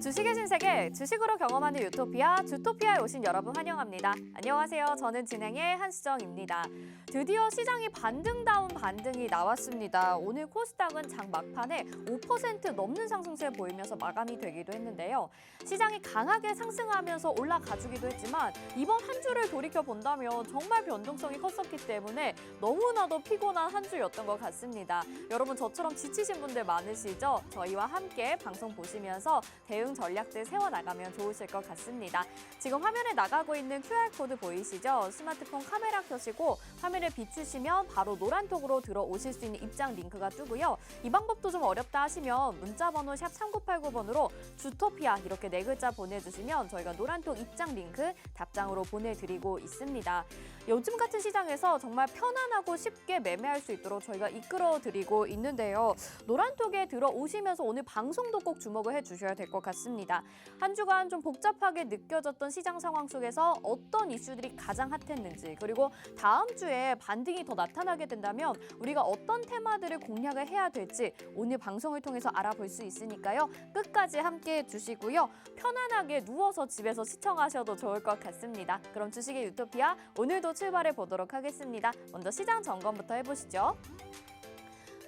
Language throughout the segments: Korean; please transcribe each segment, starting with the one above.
주식의 신세계, 주식으로 경험하는 유토피아, 주토피아에 오신 여러분 환영합니다. 안녕하세요. 저는 진행의 한수정입니다. 드디어 시장이 반등다운 반등이 나왔습니다. 오늘 코스닥은 장 막판에 5% 넘는 상승세 보이면서 마감이 되기도 했는데요. 시장이 강하게 상승하면서 올라가주기도 했지만 이번 한 주를 돌이켜본다면 정말 변동성이 컸었기 때문에 너무나도 피곤한 한 주였던 것 같습니다. 여러분 저처럼 지치신 분들 많으시죠? 저희와 함께 방송 보시면서 대응 전략들 세워나가면 좋으실 것 같습니다. 지금 화면에 나가고 있는 QR코드 보이시죠? 스마트폰 카메라 켜시고 화면을 비추시면 바로 노란톡으로 들어오실 수 있는 입장 링크가 뜨고요. 이 방법도 좀 어렵다 하시면 문자번호 샵 3989번으로 주토피아 이렇게 4글자 보내주시면 저희가 노란톡 입장 링크 답장으로 보내드리고 있습니다. 요즘 같은 시장에서 정말 편안하고 쉽게 매매할 수 있도록 저희가 이끌어드리고 있는데요. 노란톡에 들어오시면서 오늘 방송도 꼭 주목을 해주셔야 될 것 같습니다. 한 주간 좀 복잡하게 느껴졌던 시장 상황 속에서 어떤 이슈들이 가장 핫했는지 그리고 다음 주에 반등이 더 나타나게 된다면 우리가 어떤 테마들을 공략을 해야 될지 오늘 방송을 통해서 알아볼 수 있으니까요. 끝까지 함께해 주시고요. 편안하게 누워서 집에서 시청하셔도 좋을 것 같습니다. 그럼 주식의 유토피아 오늘도 출발해 보도록 하겠습니다. 먼저 시장 점검부터 해보시죠.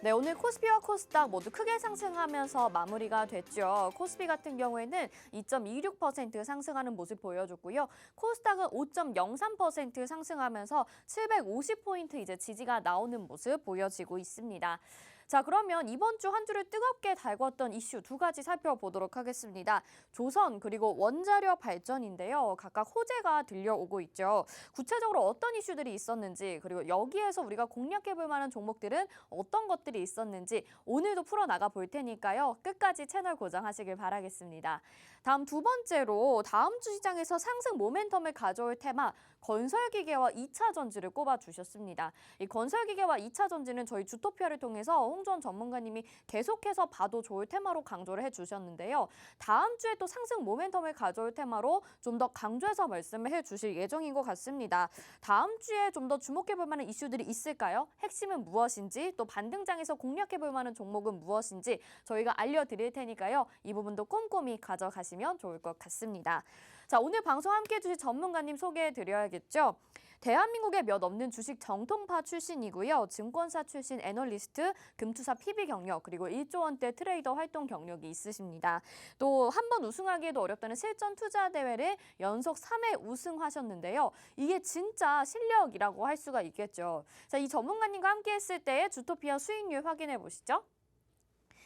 네, 오늘 코스피와 코스닥 모두 크게 상승하면서 마무리가 됐죠. 코스피 같은 경우에는 2.26% 상승하는 모습 보여줬고요. 코스닥은 5.03% 상승하면서 750포인트 이제 지지가 나오는 모습 보여지고 있습니다. 자, 그러면 이번 주 한 주를 뜨겁게 달궜던 이슈 2가지 살펴보도록 하겠습니다. 조선 그리고 원자력 발전인데요. 각각 호재가 들려오고 있죠. 구체적으로 어떤 이슈들이 있었는지 그리고 여기에서 우리가 공략해볼 만한 종목들은 어떤 것들이 있었는지 오늘도 풀어나가 볼 테니까요. 끝까지 채널 고정하시길 바라겠습니다. 다음 두 번째로 다음 주 시장에서 상승 모멘텀을 가져올 테마 건설기계와 2차 전지를 꼽아주셨습니다. 이 건설기계와 2차 전지는 저희 주토피아를 통해서 홍준 전문가님이 계속해서 봐도 좋을 테마로 강조를 해주셨는데요. 다음 주에 또 상승 모멘텀을 가져올 테마로 좀 더 강조해서 말씀을 해주실 예정인 것 같습니다. 다음 주에 좀 더 주목해볼 만한 이슈들이 있을까요? 핵심은 무엇인지 또 반등장에서 공략해볼 만한 종목은 무엇인지 저희가 알려드릴 테니까요. 이 부분도 꼼꼼히 가져가시면 좋을 것 같습니다. 자, 오늘 방송 함께해 주실 전문가님 소개해드려야겠죠. 대한민국의 몇 없는 주식 정통파 출신이고요. 증권사 출신 애널리스트, 금투사 PB 경력, 그리고 1조 원대 트레이더 활동 경력이 있으십니다. 또 한 번 우승하기에도 어렵다는 실전 투자 대회를 연속 3회 우승하셨는데요. 이게 진짜 실력이라고 할 수가 있겠죠. 자, 이 전문가님과 함께 했을 때의 주토피아 수익률 확인해 보시죠.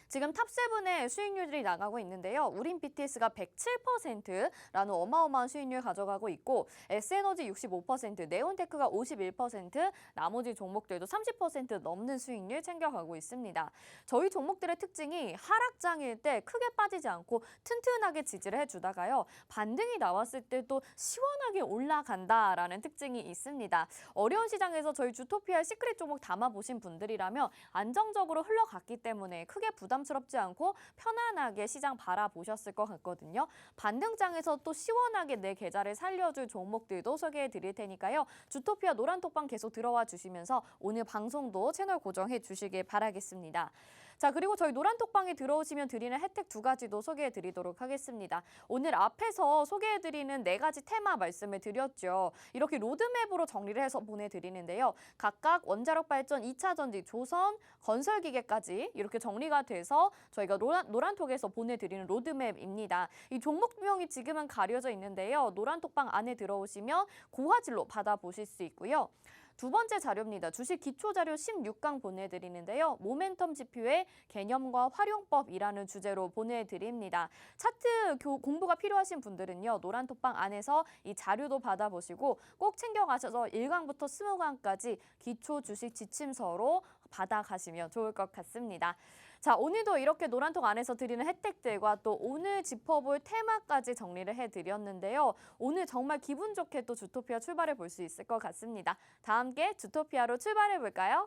지금 탑7의 수익률들이 나가고 있는데요. 우린 BTS가 107%라는 어마어마한 수익률 가져가고 있고 S에너지 65%, 네온테크가 51%, 나머지 종목들도 30% 넘는 수익률 챙겨가고 있습니다. 저희 종목들의 특징이 하락장일 때 크게 빠지지 않고 튼튼하게 지지를 해주다가요. 반등이 나왔을 때 또 시원하게 올라간다라는 특징이 있습니다. 어려운 시장에서 저희 주토피아 시크릿 종목 담아보신 분들이라면 안정적으로 흘러갔기 때문에 크게 부담스럽지 않고 편안하게 시장 바라보셨을 것 같거든요. 반등장에서 또 시원하게 내 계좌를 살려줄 종목들도 소개해 드릴 테니까요. 주토피아 노란톡방 계속 들어와 주시면서 오늘 방송도 채널 고정해 주시길 바라겠습니다. 자, 그리고 저희 노란톡방에 들어오시면 드리는 혜택 2가지도 소개해 드리도록 하겠습니다. 오늘 앞에서 소개해 드리는 4가지 테마 말씀을 드렸죠. 이렇게 로드맵으로 정리를 해서 보내드리는데요. 각각 원자력 발전, 2차 전지, 조선, 건설기계까지 이렇게 정리가 돼서 저희가 노란톡에서 보내드리는 로드맵입니다. 이 종목명이 지금은 가려져 있는데요. 노란톡방 안에 들어오시면 고화질로 받아보실 수 있고요. 두 번째 자료입니다. 주식 기초자료 16강 보내드리는데요. 모멘텀 지표의 개념과 활용법이라는 주제로 보내드립니다. 차트 공부가 필요하신 분들은요. 노란톡방 안에서 이 자료도 받아보시고 꼭 챙겨가셔서 1강부터 20강까지 기초 주식 지침서로 받아가시면 좋을 것 같습니다. 자, 오늘도 이렇게 노란톡 안에서 드리는 혜택들과 또 오늘 짚어볼 테마까지 정리를 해드렸는데요. 오늘 정말 기분 좋게 또 주토피아 출발해 볼 수 있을 것 같습니다. 다 함께 주토피아로 출발해 볼까요?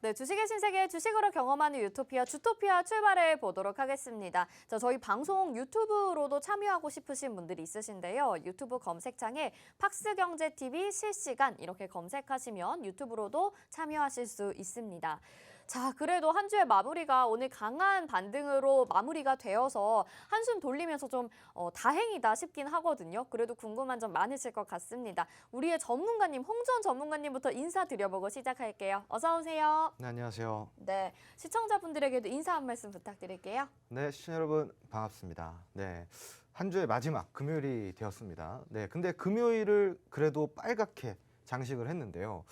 네, 주식의 신세계 주식으로 경험하는 유토피아 주토피아 출발해 보도록 하겠습니다. 자, 저희 방송 유튜브로도 참여하고 싶으신 분들이 있으신데요. 유튜브 검색창에 팍스경제TV 실시간 이렇게 검색하시면 유튜브로도 참여하실 수 있습니다. 자, 그래도 한 주의 마무리가 오늘 강한 반등으로 마무리가 되어서 한숨 돌리면서 좀 다행이다 싶긴 하거든요. 그래도 궁금한 점 많으실 것 같습니다. 우리의 전문가님, 홍전 전문가님부터 인사드려보고 시작할게요. 어서 오세요. 네, 안녕하세요. 네, 시청자분들에게도 인사 한 말씀 부탁드릴게요. 네, 시청자 여러분 반갑습니다. 네, 한 주의 마지막 금요일이 되었습니다. 네, 근데 금요일을 그래도 빨갛게 장식을 했는데요.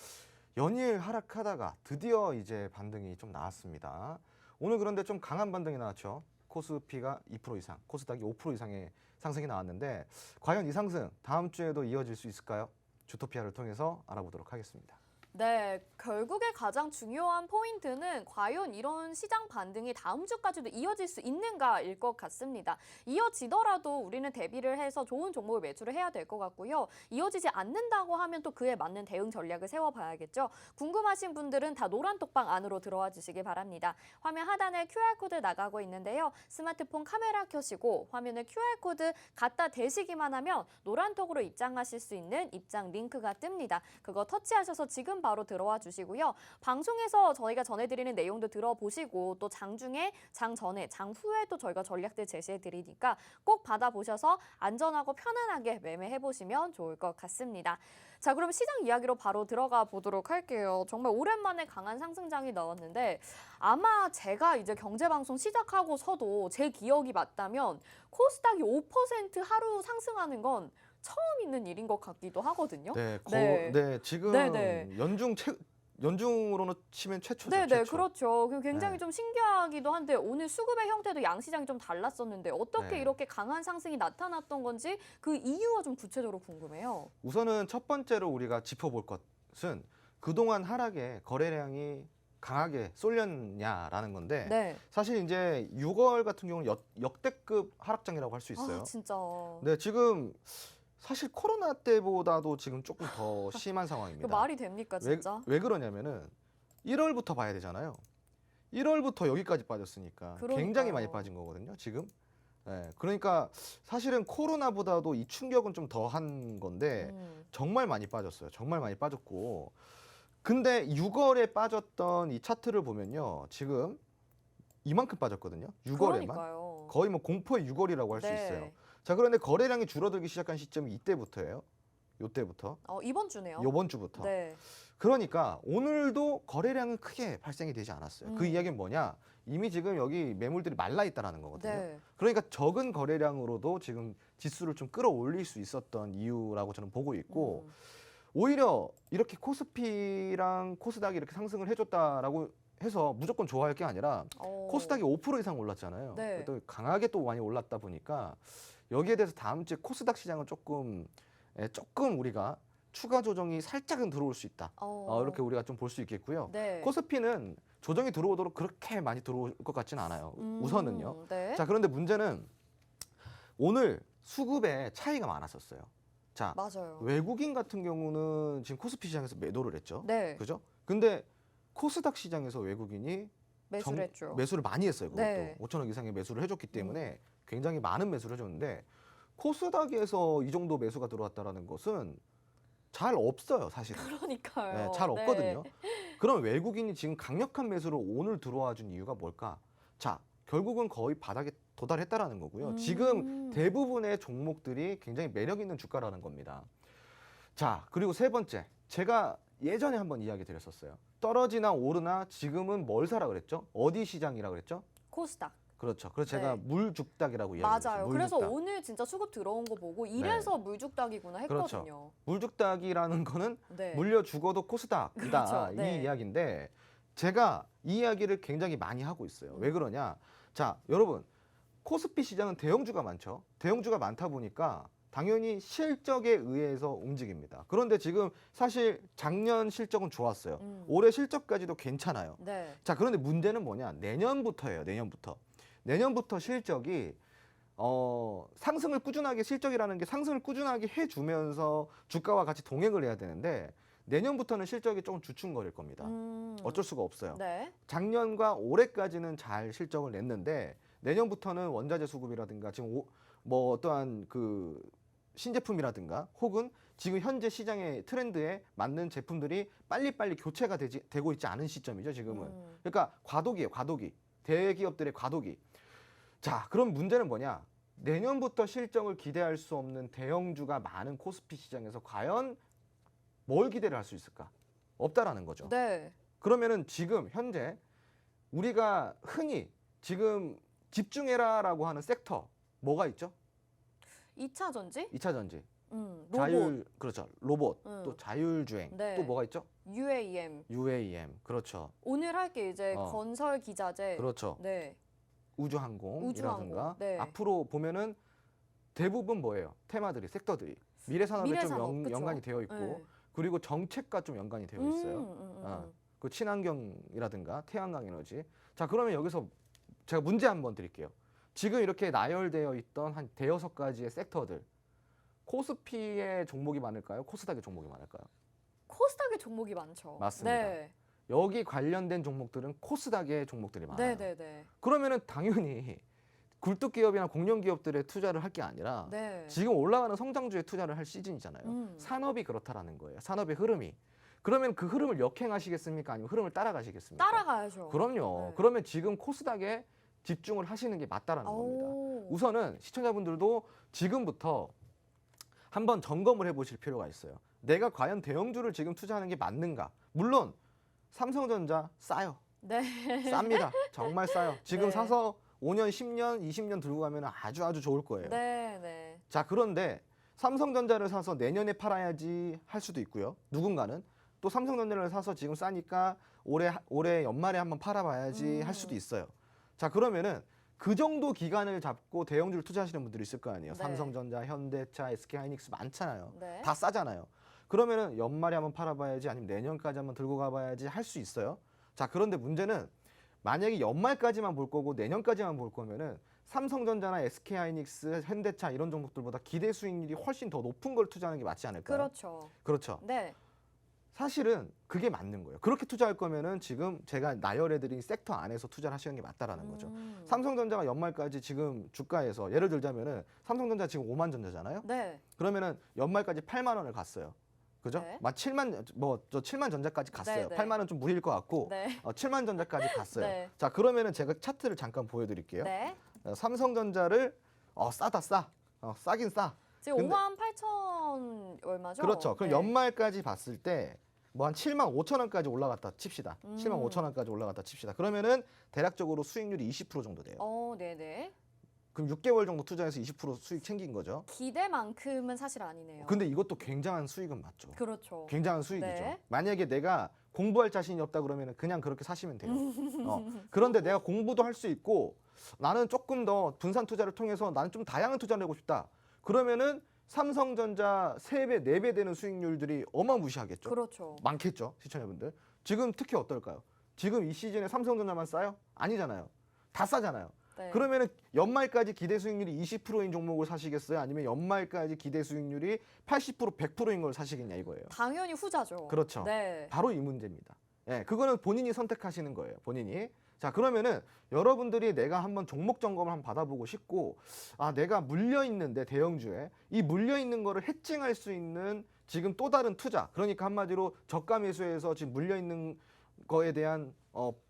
연일 하락하다가 드디어 이제 반등이 좀 나왔습니다. 오늘 그런데 좀 강한 반등이 나왔죠. 코스피가 2% 이상, 코스닥이 5% 이상의 상승이 나왔는데 과연 이 상승 다음 주에도 이어질 수 있을까요? 주토피아를 통해서 알아보도록 하겠습니다. 네, 결국에 가장 중요한 포인트는 과연 이런 시장 반등이 다음 주까지도 이어질 수 있는가일 것 같습니다. 이어지더라도 우리는 대비를 해서 좋은 종목을 매수를 해야 될 것 같고요. 이어지지 않는다고 하면 또 그에 맞는 대응 전략을 세워봐야겠죠. 궁금하신 분들은 다 노란톡방 안으로 들어와 주시기 바랍니다. 화면 하단에 QR코드 나가고 있는데요. 스마트폰 카메라 켜시고 화면에 QR코드 갖다 대시기만 하면 노란톡으로 입장하실 수 있는 입장 링크가 뜹니다. 그거 터치하셔서 지금 바로 들어와 주시고요. 방송에서 저희가 전해드리는 내용도 들어보시고 또 장중에, 장 전에, 장 후에도 저희가 전략들 제시해드리니까 꼭 받아보셔서 안전하고 편안하게 매매해보시면 좋을 것 같습니다. 자, 그럼 시장 이야기로 바로 들어가 보도록 할게요. 정말 오랜만에 강한 상승장이 나왔는데 아마 제가 이제 경제방송 시작하고서도 제 기억이 맞다면 코스닥이 5% 하루 상승하는 건 처음 있는 일인 것 같기도 하거든요. 네, 네. 지금 네네. 연중으로는 치면 최초죠. 네네, 최초. 그렇죠. 굉장히 네. 좀 신기하기도 한데 오늘 수급의 형태도 양시장이 좀 달랐었는데 어떻게 네. 이렇게 강한 상승이 나타났던 건지 그 이유가 좀 구체적으로 궁금해요. 우선은 첫 번째로 우리가 짚어볼 것은 그동안 하락에 거래량이 강하게 쏠렸냐라는 건데 네. 사실 이제 6월 같은 경우는 역대급 하락장이라고 할 수 있어요. 아, 진짜. 네, 지금 사실 코로나 때보다도 지금 조금 더 심한 그 상황입니다. 말이 됩니까, 진짜? 왜 그러냐면은 1월부터 봐야 되잖아요. 1월부터 여기까지 빠졌으니까 그러니까요. 굉장히 많이 빠진 거거든요, 지금. 네, 그러니까 사실은 코로나보다도 이 충격은 좀 더 한 건데 정말 많이 빠졌어요. 정말 많이 빠졌고. 근데 6월에 빠졌던 이 차트를 보면요. 지금 이만큼 빠졌거든요. 6월에만. 그러니까요. 거의 뭐 공포의 6월이라고 할 수 네. 있어요. 자, 그런데 거래량이 줄어들기 시작한 시점이 이때부터예요. 요때부터. 이번 주네요. 요번 주부터. 네. 그러니까 오늘도 거래량은 크게 발생이 되지 않았어요. 그 이야기는 뭐냐? 이미 지금 여기 매물들이 말라 있다라는 거거든요. 네. 그러니까 적은 거래량으로도 지금 지수를 좀 끌어올릴 수 있었던 이유라고 저는 보고 있고 오히려 이렇게 코스피랑 코스닥이 이렇게 상승을 해줬다라고 해서 무조건 좋아할 게 아니라 코스닥이 5% 이상 올랐잖아요. 네. 또 강하게 또 많이 올랐다 보니까 여기에 대해서 다음 주에 코스닥 시장은 조금 우리가 추가 조정이 살짝은 들어올 수 있다. 이렇게 우리가 좀 볼 수 있겠고요. 네. 코스피는 조정이 들어오도록 그렇게 많이 들어올 것 같지는 않아요. 우선은요. 네. 자, 그런데 문제는 오늘 수급에 차이가 많았었어요. 자, 맞아요. 외국인 같은 경우는 지금 코스피 시장에서 매도를 했죠. 네. 그죠? 근데 코스닥 시장에서 외국인이 매수를 했죠. 매수를 많이 했어요. 그것도 네. 5천억 이상의 매수를 해줬기 때문에 굉장히 많은 매수를 해줬는데 코스닥에서 이 정도 매수가 들어왔다라는 것은 잘 없어요, 사실은. 그러니까요. 네, 잘 없거든요. 그럼 외국인이 지금 강력한 매수로 오늘 들어와 준 이유가 뭘까? 자, 결국은 거의 바닥에 도달했다라는 거고요. 지금 대부분의 종목들이 굉장히 매력 있는 주가라는 겁니다. 자, 그리고 세 번째, 제가 예전에 한번 이야기 드렸었어요. 떨어지나 오르나 지금은 뭘 사라 그랬죠? 어디 시장이라 그랬죠? 코스닥. 그렇죠. 그래서 제가 네. 물죽닥이라고 이야기했어요. 맞아요. 그래서 오늘 진짜 수급 들어온 거 보고 이래서 물죽닥이구나 했거든요. 그렇죠. 물죽닥이라는 거는 네. 물려 죽어도 코스닥이다. 그렇죠. 네. 이 이야기인데 제가 이 이야기를 굉장히 많이 하고 있어요. 왜 그러냐? 자, 여러분, 코스피 시장은 대형주가 많죠. 대형주가 많다 보니까 당연히 실적에 의해서 움직입니다. 그런데 지금 사실 작년 실적은 좋았어요. 올해 실적까지도 괜찮아요. 네. 자, 그런데 문제는 뭐냐? 내년부터예요. 내년부터 실적이 상승을 꾸준하게 실적이라는 게 상승을 꾸준하게 해주면서 주가와 같이 동행을 해야 되는데 내년부터는 실적이 조금 주춤거릴 겁니다. 어쩔 수가 없어요. 네. 작년과 올해까지는 잘 실적을 냈는데 내년부터는 원자재 수급이라든가 지금 뭐 어떠한 그 신제품이라든가 혹은 지금 현재 시장의 트렌드에 맞는 제품들이 빨리빨리 교체가 되고 있지 않은 시점이죠, 지금은. 그러니까 과도기예요, 과도기. 대기업들의 과도기. 자, 그럼 문제는 뭐냐? 내년부터 실적을 기대할 수 없는 대형주가 많은 코스피 시장에서 과연 뭘 기대를 할 수 있을까? 없다라는 거죠. 네. 그러면은 지금 현재 우리가 흔히 지금 집중해라라고 하는 섹터 뭐가 있죠? 2차 전지? 2차 전지. 로봇, 자율 그렇죠. 로봇. 음. 또 자율주행. 네. 또 뭐가 있죠? UAM. UAM. 그렇죠. 오늘 할 게 이제 어. 건설 기자재. 그렇죠. 네. 우주항공이라든가 우주항공, 네. 앞으로 보면은 대부분 뭐예요? 테마들이 섹터들이 미래산업에 미래산업, 좀 그쵸? 연관이 되어 있고 네. 그리고 정책과 좀 연관이 되어 있어요. 그 친환경이라든가 태양광 에너지. 자, 그러면 여기서 제가 문제 한번 드릴게요. 지금 이렇게 나열되어 있던 한 대여섯 가지의 섹터들 코스피의 종목이 많을까요? 코스닥의 종목이 많을까요? 코스닥의 종목이 많죠. 맞습니다. 네. 여기 관련된 종목들은 코스닥의 종목들이 많아요. 네네네. 그러면은 당연히 굴뚝기업이나 공룡기업들에 투자를 할 게 아니라 네. 지금 올라가는 성장주에 투자를 할 시즌이잖아요. 산업이 그렇다라는 거예요. 산업의 흐름이. 그러면 그 흐름을 역행하시겠습니까? 아니면 흐름을 따라가시겠습니까? 따라가야죠. 그럼요. 네. 그러면 지금 코스닥에 집중을 하시는 게 맞다라는 겁니다. 우선은 시청자분들도 지금부터 한번 점검을 해보실 필요가 있어요. 내가 과연 대형주를 지금 투자하는 게 맞는가? 물론 삼성전자 싸요. 네. 쌉니다. 정말 싸요. 지금 네. 사서 5년, 10년, 20년 들고 가면 아주 좋을 거예요. 네, 네. 자, 그런데 삼성전자를 사서 내년에 팔아야지 할 수도 있고요. 누군가는 또 삼성전자를 사서 지금 싸니까 올해 연말에 한번 팔아봐야지 할 수도 있어요. 자, 그러면은 그 정도 기간을 잡고 대형주를 투자하시는 분들이 있을 거 아니에요. 네. 삼성전자, 현대차, SK하이닉스 많잖아요. 네. 다 싸잖아요. 그러면은 연말에 한번 팔아봐야지 아니면 내년까지 한번 들고 가봐야지 할 수 있어요. 자, 그런데 문제는 만약에 연말까지만 볼 거고 내년까지만 볼 거면은 삼성전자나 SK하이닉스, 현대차 이런 종목들보다 기대 수익률이 훨씬 더 높은 걸 투자하는 게 맞지 않을까요? 그렇죠. 그렇죠. 네. 사실은 그게 맞는 거예요. 그렇게 투자할 거면은 지금 제가 나열해드린 섹터 안에서 투자를 하시는 게 맞다라는 거죠. 삼성전자가 연말까지 지금 주가에서 예를 들자면은 삼성전자 지금 5만 전자잖아요. 네. 그러면은 연말까지 8만 원을 갔어요. 그죠? 네. 7만 전자까지 갔어요. 네, 네. 8만 원 좀 무리일 것 같고 네. 7만 전자까지 갔어요. 네. 자, 그러면은 제가 차트를 잠깐 보여드릴게요. 네. 삼성전자를 싸다 싸. 싸긴 싸. 지금 근데- 5만 8천 얼마죠? 그렇죠. 그럼 네. 연말까지 봤을 때 뭐 한 7만 5천 원까지 올라갔다 칩시다. 7만 5천 원까지 올라갔다 칩시다. 그러면은 대략적으로 수익률이 20% 정도 돼요. 네네. 그럼 6개월 정도 투자해서 20% 수익 챙긴 거죠. 기대만큼은 사실 아니네요. 근데 이것도 굉장한 수익은 맞죠. 그렇죠. 굉장한 수익이죠. 네. 만약에 내가 공부할 자신이 없다 그러면 그냥 그렇게 사시면 돼요. 그런데 내가 공부도 할 수 있고 나는 조금 더 분산 투자를 통해서 나는 좀 다양한 투자를 하고 싶다. 그러면은 삼성전자 3배, 4배 되는 수익률들이 어마무시하겠죠. 그렇죠. 많겠죠, 시청자분들. 지금 특히 어떨까요? 지금 이 시즌에 삼성전자만 싸요? 아니잖아요. 다 싸잖아요. 네. 그러면은 연말까지 기대 수익률이 20%인 종목을 사시겠어요? 아니면 연말까지 기대 수익률이 80%, 100%인 걸 사시겠냐 이거예요. 당연히 후자죠. 그렇죠. 네. 바로 이 문제입니다. 예, 그거는 본인이 선택하시는 거예요. 본인이. 자, 그러면은 여러분들이 내가 한번 종목 점검을 한번 받아보고 싶고, 내가 물려 있는데 대형주에 이 물려 있는 거를 해칭할 수 있는 지금 또 다른 투자. 그러니까 한마디로 저가 매수해서 지금 물려 있는 거에 대한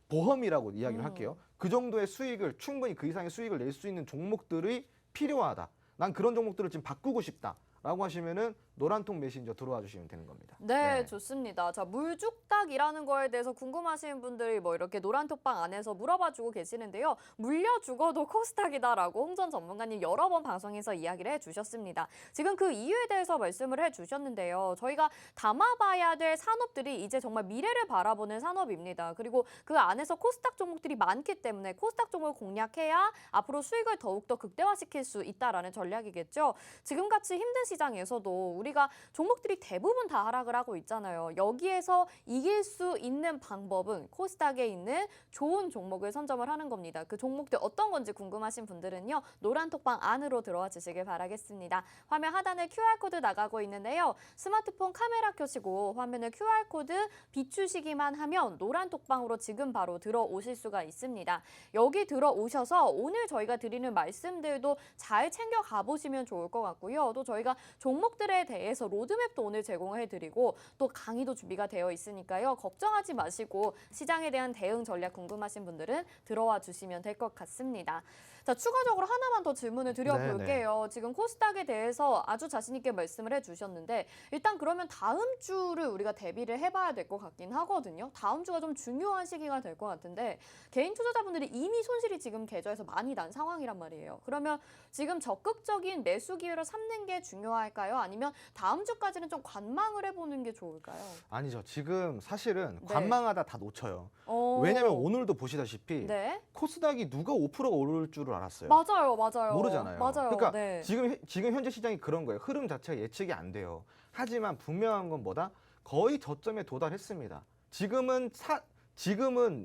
보험이라고 이야기를 할게요. 그 정도의 수익을 충분히 그 이상의 수익을 낼 수 있는 종목들이 필요하다. 난 그런 종목들을 지금 바꾸고 싶다. 라고 하시면은 노란통 메신저 들어와 주시면 되는 겁니다. 네, 좋습니다. 자, 물죽닭이라는 거에 대해서 궁금하신 분들이 뭐 이렇게 노란톡방 안에서 물어봐주고 계시는데요. 물려 죽어도 코스닥이다라고 홍 전 전문가님 여러 번 방송에서 이야기를 해주셨습니다. 지금 그 이유에 대해서 말씀을 해주셨는데요. 저희가 담아봐야 될 산업들이 이제 정말 미래를 바라보는 산업입니다. 그리고 그 안에서 코스닥 종목들이 많기 때문에 코스닥 종목을 공략해야 앞으로 수익을 더욱더 극대화시킬 수 있다라는 전략 전략이겠죠. 지금같이 힘든 시장에서도 우리가 종목들이 대부분 다 하락을 하고 있잖아요. 여기에서 이길 수 있는 방법은 코스닥에 있는 좋은 종목을 선점을 하는 겁니다. 그 종목들 어떤 건지 궁금하신 분들은요. 노란 톡방 안으로 들어와 주시길 바라겠습니다. 화면 하단에 QR코드 나가고 있는데요. 스마트폰 카메라 켜시고 화면에 QR코드 비추시기만 하면 노란 톡방으로 지금 바로 들어오실 수가 있습니다. 여기 들어오셔서 오늘 저희가 드리는 말씀들도 잘 챙겨 가보시면 좋을 것 같고요. 또 저희가 종목들에 대해서 로드맵도 오늘 제공해드리고 또 강의도 준비가 되어 있으니까요. 걱정하지 마시고 시장에 대한 대응 전략 궁금하신 분들은 들어와 주시면 될 것 같습니다. 자, 추가적으로 하나만 더 질문을 드려볼게요. 지금 코스닥에 대해서 아주 자신 있게 말씀을 해주셨는데 일단 그러면 다음 주를 우리가 대비를 해봐야 될 것 같긴 하거든요. 다음 주가 좀 중요한 시기가 될 것 같은데 개인 투자자분들이 이미 손실이 지금 계좌에서 많이 난 상황이란 말이에요. 그러면 지금 적극적인 매수 기회를 삼는 게 중요할까요? 아니면 다음 주까지는 좀 관망을 해보는 게 좋을까요? 아니죠. 지금 사실은 네. 관망하다 다 놓쳐요. 어... 왜냐면 오늘도 보시다시피 네. 코스닥이 누가 5%가 오를 줄을 알았어요. 맞아요, 맞아요. 모르잖아요. 맞아요. 그러니까 네. 지금 현재 시장이 그런 거예요. 흐름 자체가 예측이 안 돼요. 하지만 분명한 건 뭐다? 거의 저점에 도달했습니다. 지금은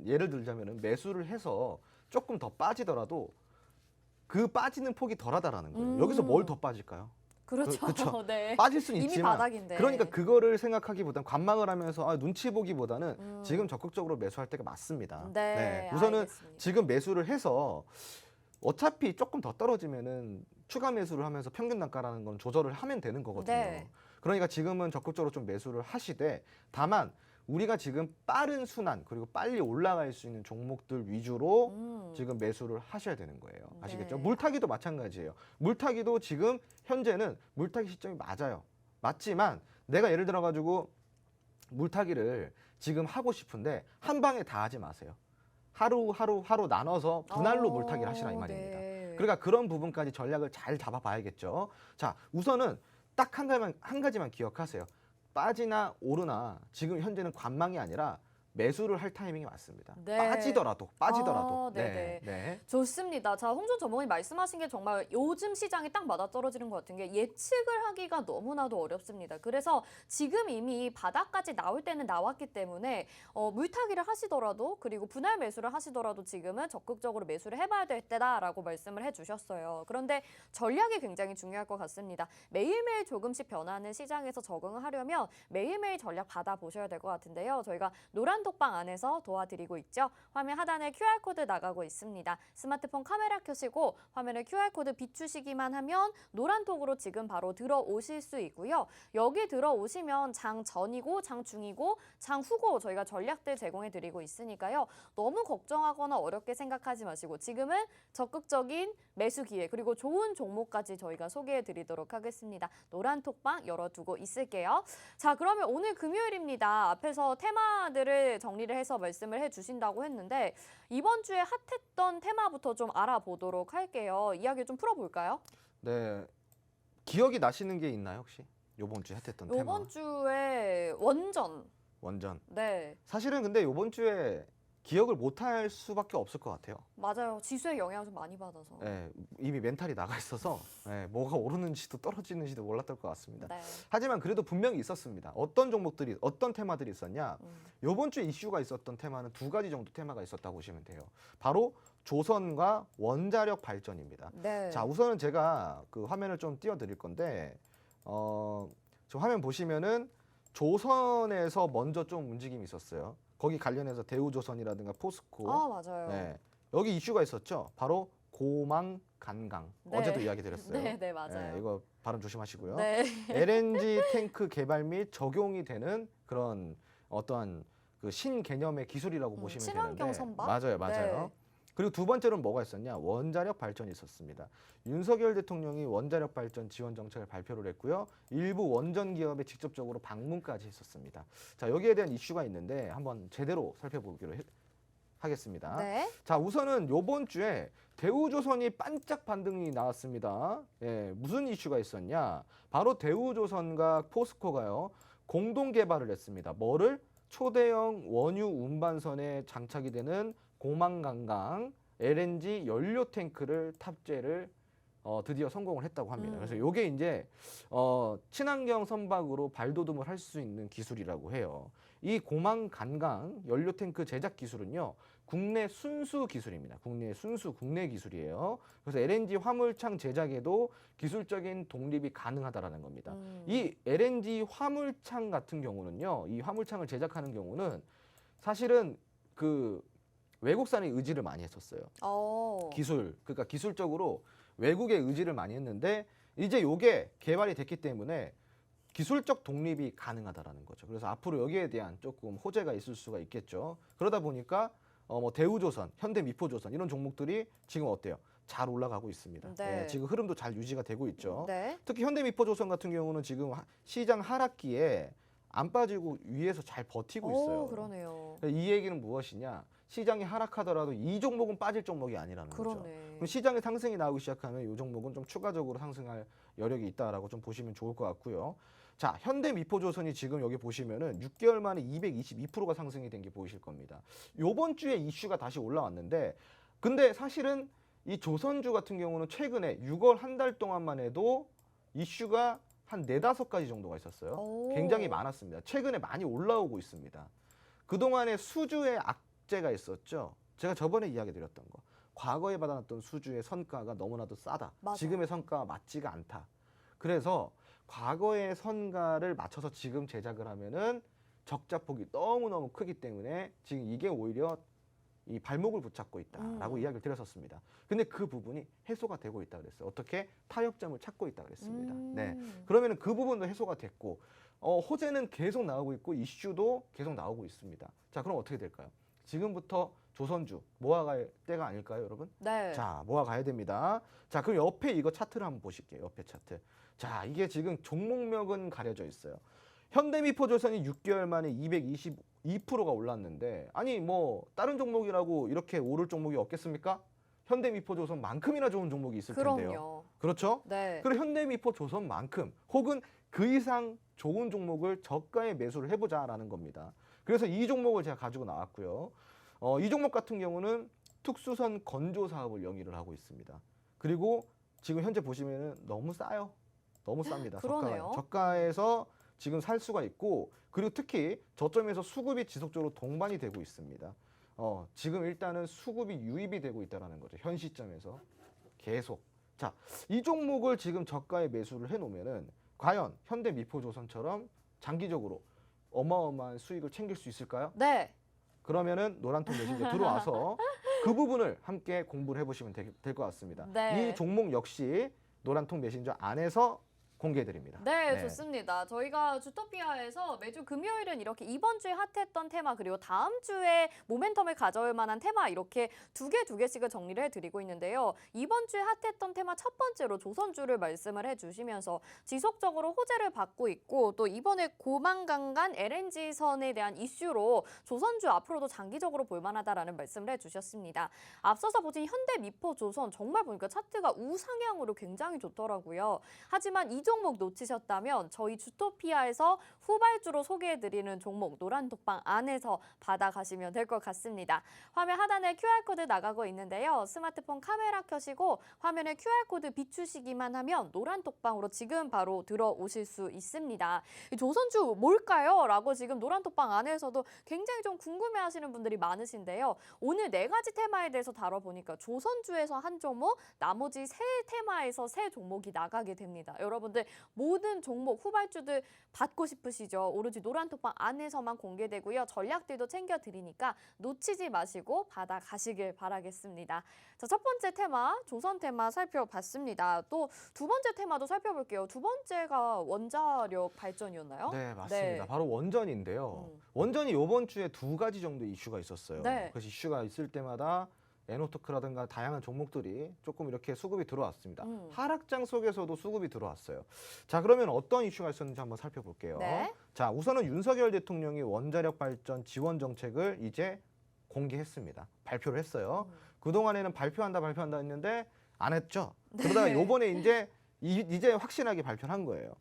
예를 들자면은 매수를 해서 조금 더 빠지더라도 그 빠지는 폭이 덜하다라는 거예요. 여기서 뭘 더 빠질까요? 그렇죠. 그쵸? 네. 빠질 수는 이미 있지만 바닥인데. 그러니까 그거를 생각하기보단 관망을 하면서 눈치 보기보다는 지금 적극적으로 매수할 때가 맞습니다. 네, 우선은 알겠습니다. 지금 매수를 해서 어차피 조금 더 떨어지면은 추가 매수를 하면서 평균 단가라는 건 조절을 하면 되는 거거든요. 네. 그러니까 지금은 적극적으로 좀 매수를 하시되 다만 우리가 지금 빠른 순환 그리고 빨리 올라갈 수 있는 종목들 위주로 지금 매수를 하셔야 되는 거예요. 아시겠죠? 네. 물타기도 마찬가지예요. 물타기도 지금 현재는 물타기 시점이 맞아요. 맞지만 내가 예를 들어 가지고 물타기를 지금 하고 싶은데 한 방에 다 하지 마세요. 하루 나눠서 분할로 물타기를 하시라 이 말입니다. 네. 그러니까 그런 부분까지 전략을 잘 잡아봐야겠죠. 자, 우선은 딱 한 가지만 기억하세요. 빠지나 오르나 지금 현재는 관망이 아니라 매수를 할 타이밍이 맞습니다. 네. 빠지더라도. 네네. 네. 좋습니다. 자, 홍준 전문가님 말씀하신 게 정말 요즘 시장이 딱 맞아떨어지는 것 같은 게 예측을 하기가 너무나도 어렵습니다. 그래서 지금 이미 바닥까지 나올 때는 나왔기 때문에 물타기를 하시더라도 그리고 분할 매수를 하시더라도 지금은 적극적으로 매수를 해봐야 될 때다라고 말씀을 해주셨어요. 그런데 전략이 굉장히 중요할 것 같습니다. 매일매일 조금씩 변하는 시장에서 적응을 하려면 매일매일 전략 받아보셔야 될 것 같은데요. 저희가 노란 톡방 안에서 도와드리고 있죠. 화면 하단에 QR코드 나가고 있습니다. 스마트폰 카메라 켜시고 화면에 QR코드 비추시기만 하면 노란톡으로 지금 바로 들어오실 수 있고요. 여기 들어오시면 장 전이고 장 중이고 장 후고 저희가 전략들 제공해드리고 있으니까요. 너무 걱정하거나 어렵게 생각하지 마시고 지금은 적극적인 매수 기회 그리고 좋은 종목까지 저희가 소개해드리도록 하겠습니다. 노란톡방 열어두고 있을게요. 자, 그러면 오늘 금요일입니다. 앞에서 테마들을 정리를 해서 말씀을 해주신다고 했는데 이번 주에 핫했던 테마부터 좀 알아보도록 할게요. 이야기 좀 풀어볼까요? 네. 기억이 나시는 게 있나요, 혹시? 요번 주에 핫했던 테마. 이번 주에 원전. 네. 사실은 근데 요번 주에 기억을 못할 수밖에 없을 것 같아요. 맞아요. 지수의 영향을 좀 많이 받아서. 네, 이미 멘탈이 나가 있어서 뭐가 오르는지도 떨어지는지도 몰랐던 것 같습니다. 네. 하지만 그래도 분명히 있었습니다. 어떤 테마들이 있었냐? 요번 주에 이슈가 있었던 테마는 두 가지 정도 테마가 있었다고 보시면 돼요. 바로 조선과 원자력 발전입니다. 네. 자, 우선은 제가 그 화면을 좀 띄워드릴 건데, 저 화면 보시면은 조선에서 먼저 좀 움직임이 있었어요. 거기 관련해서 대우조선이라든가 포스코. 아, 맞아요. 네, 여기 이슈가 있었죠. 바로 고망 간강. 네. 어제도 이야기 드렸어요. 네, 맞아요. 이거 발음 조심하시고요. 네. LNG 탱크 개발 및 적용이 되는 그런 어떠한 그 신개념의 기술이라고 보시면 친환경 되는데 선박? 맞아요. 네. 그리고 두 번째로는 뭐가 있었냐? 원자력 발전이 있었습니다. 윤석열 대통령이 원자력 발전 지원 정책을 발표를 했고요. 일부 원전 기업에 직접적으로 방문까지 했었습니다. 자, 여기에 대한 이슈가 있는데 한번 제대로 살펴보기로 하겠습니다. 네. 자, 우선은 요번 주에 대우조선이 반짝 반등이 나왔습니다. 무슨 이슈가 있었냐? 바로 대우조선과 포스코가요. 공동 개발을 했습니다. 뭐를? 초대형 원유 운반선에 장착이 되는 고망간강 LNG 연료 탱크를 탑재를 드디어 성공을 했다고 합니다. 음. 그래서 이게 이제 친환경 선박으로 발돋움을 할 수 있는 기술이라고 해요. 이 고망 간강 연료 탱크 제작 기술은요, 국내 순수 기술입니다. 국내 기술이에요. 그래서 LNG 화물창 제작에도 기술적인 독립이 가능하다라는 겁니다. 이 LNG 화물창 같은 경우는요, 이 화물창을 제작하는 경우는 사실은 그 외국산의 의지를 많이 했었어요. 그러니까 기술적으로 외국의 의지를 많이 했는데 이제 요게 개발이 됐기 때문에 기술적 독립이 가능하다라는 거죠. 그래서 앞으로 여기에 대한 조금 호재가 있을 수가 있겠죠. 그러다 보니까 뭐 대우조선, 현대미포조선 이런 종목들이 지금 어때요? 잘 올라가고 있습니다. 네. 지금 흐름도 잘 유지가 되고 있죠. 네. 특히 현대미포조선 같은 경우는 지금 시장 하락기에 안 빠지고 위에서 잘 버티고 있어요. 그러네요. 이 얘기는 무엇이냐? 시장이 하락하더라도 이 종목은 빠질 종목이 아니라는 거죠. 그러네. 그럼 시장의 상승이 나오기 시작하면 이 종목은 좀 추가적으로 상승할 여력이 있다라고 좀 보시면 좋을 것 같고요. 자, 현대미포조선이 지금 여기 보시면은 6개월 만에 222%가 상승이 된 게 보이실 겁니다. 요번 주에 이슈가 다시 올라왔는데, 근데 사실은 이 조선주 같은 경우는 최근에 6월 한 달 동안만 해도 이슈가 한 4-5가지 정도가 있었어요. 굉장히 많았습니다. 최근에 많이 올라오고 있습니다. 그동안에 수주의 악재가 있었죠. 제가 저번에 이야기 드렸던 거. 과거에 받아놨던 수주의 선가가 너무나도 싸다. 맞아요. 지금의 선가와 맞지가 않다. 그래서 과거의 선가를 맞춰서 지금 제작을 하면은 적자폭이 너무너무 크기 때문에 지금 이게 오히려 이 발목을 붙잡고 있다라고 이야기를 드렸었습니다. 근데 그 부분이 해소가 되고 있다 그랬어요. 어떻게? 타협점을 찾고 있다 그랬습니다. 네. 그러면은 그 부분도 해소가 됐고, 호재는 계속 나오고 있고 이슈도 계속 나오고 있습니다. 자, 그럼 어떻게 될까요? 지금부터 조선주 모아갈 때가 아닐까요, 여러분? 네. 자, 모아가야 됩니다. 자, 그럼 옆에 이거 차트를 한번 보실게요. 옆에 차트. 자, 이게 지금 종목명은 가려져 있어요. 현대미포조선이 6개월 만에 222%가 올랐는데, 아니 뭐 다른 종목이라고 이렇게 오를 종목이 없겠습니까? 현대미포조선만큼이나 좋은 종목이 있을 텐데요. 그럼요. 그렇죠? 네. 그리고 현대미포조선만큼 혹은 그 이상 좋은 종목을 저가에 매수를 해보자라는 겁니다. 그래서 이 종목을 제가 가지고 나왔고요. 이 종목 같은 경우는 특수선 건조 사업을 영위를 하고 있습니다. 그리고 지금 현재 보시면은 너무 싸요. 너무 쌉니다. 그러네요. 저가에서 지금 살 수가 있고, 그리고 특히 저점에서 수급이 지속적으로 동반이 되고 있습니다. 지금 일단은 수급이 유입이 되고 있다는 거죠. 현 시점에서 계속. 자, 이 종목을 지금 저가에 매수를 해놓으면은 과연 현대미포조선처럼 장기적으로 어마어마한 수익을 챙길 수 있을까요? 네. 그러면은 노란통 메신저 들어와서 그 부분을 함께 공부를 해보시면 될 것 같습니다. 네. 이 종목 역시 노란통 메신저 안에서 공개해드립니다. 네, 좋습니다. 저희가 주토피아에서 매주 금요일은 이렇게 이번 주에 핫했던 테마, 그리고 다음 주에 모멘텀을 가져올 만한 테마, 이렇게 두 개씩을 정리를 해드리고 있는데요. 이번 주에 핫했던 테마 첫 번째로 조선주를 말씀을 해주시면서 지속적으로 호재를 받고 있고, 또 이번에 고망강간 LNG선에 대한 이슈로 조선주 앞으로도 장기적으로 볼만하다라는 말씀을 해주셨습니다. 앞서서 보신 현대미포조선 정말 보니까 차트가 우상향으로 굉장히 좋더라고요. 하지만 이 종목 놓치셨다면 저희 주토피아에서 후발주로 소개해드리는 종목 노란톡방 안에서 받아가시면 될 것 같습니다. 화면 하단에 QR코드 나가고 있는데요. 스마트폰 카메라 켜시고 화면에 QR코드 비추시기만 하면 노란톡방으로 지금 바로 들어오실 수 있습니다. 이 조선주 뭘까요? 라고 지금 노란톡방 안에서도 굉장히 좀 궁금해하시는 분들이 많으신데요. 오늘 4가지 테마에 대해서 다뤄보니까 조선주에서 한 종목, 나머지 3테마에서 3종목이 나가게 됩니다. 여러분들 모든 종목 후발주들 받고 싶으시죠? 오로지 노란톡방 안에서만 공개되고요. 전략들도 챙겨드리니까 놓치지 마시고 받아가시길 바라겠습니다. 자, 첫 번째 테마, 조선 테마 살펴봤습니다. 또 두 번째 테마도 살펴볼게요. 두 번째가 원자력 발전이었나요? 네, 맞습니다. 네. 바로 원전인데요. 원전이 이번 주에 2가지 정도 이슈가 있었어요. 네. 그래서 이슈가 있을 때마다 에노토크라든가 다양한 종목들이 조금 이렇게 수급이 들어왔습니다. 하락장 속에서도 수급이 들어왔어요. 자, 그러면 어떤 이슈가 있었는지 한번 살펴볼게요. 네. 자, 우선은 윤석열 대통령이 원자력 발전 지원 정책을 이제 공개했습니다. 발표를 했어요. 그동안에는 발표한다 했는데 안 했죠. 그러다가 네. 요번에 이제 확실하게 발표를 한 거예요.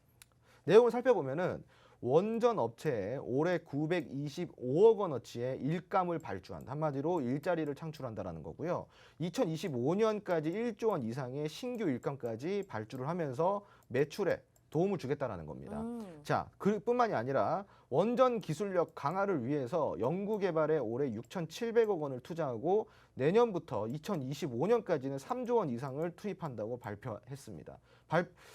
내용을 살펴보면은 원전 업체에 올해 925억 원어치의 일감을 발주한다. 한마디로 일자리를 창출한다라는 거고요. 2025년까지 1조 원 이상의 신규 일감까지 발주를 하면서 매출에 도움을 주겠다라는 겁니다. 자, 그뿐만이 아니라 원전 기술력 강화를 위해서 연구개발에 올해 6,700억 원을 투자하고 내년부터 2025년까지는 3조 원 이상을 투입한다고 발표했습니다.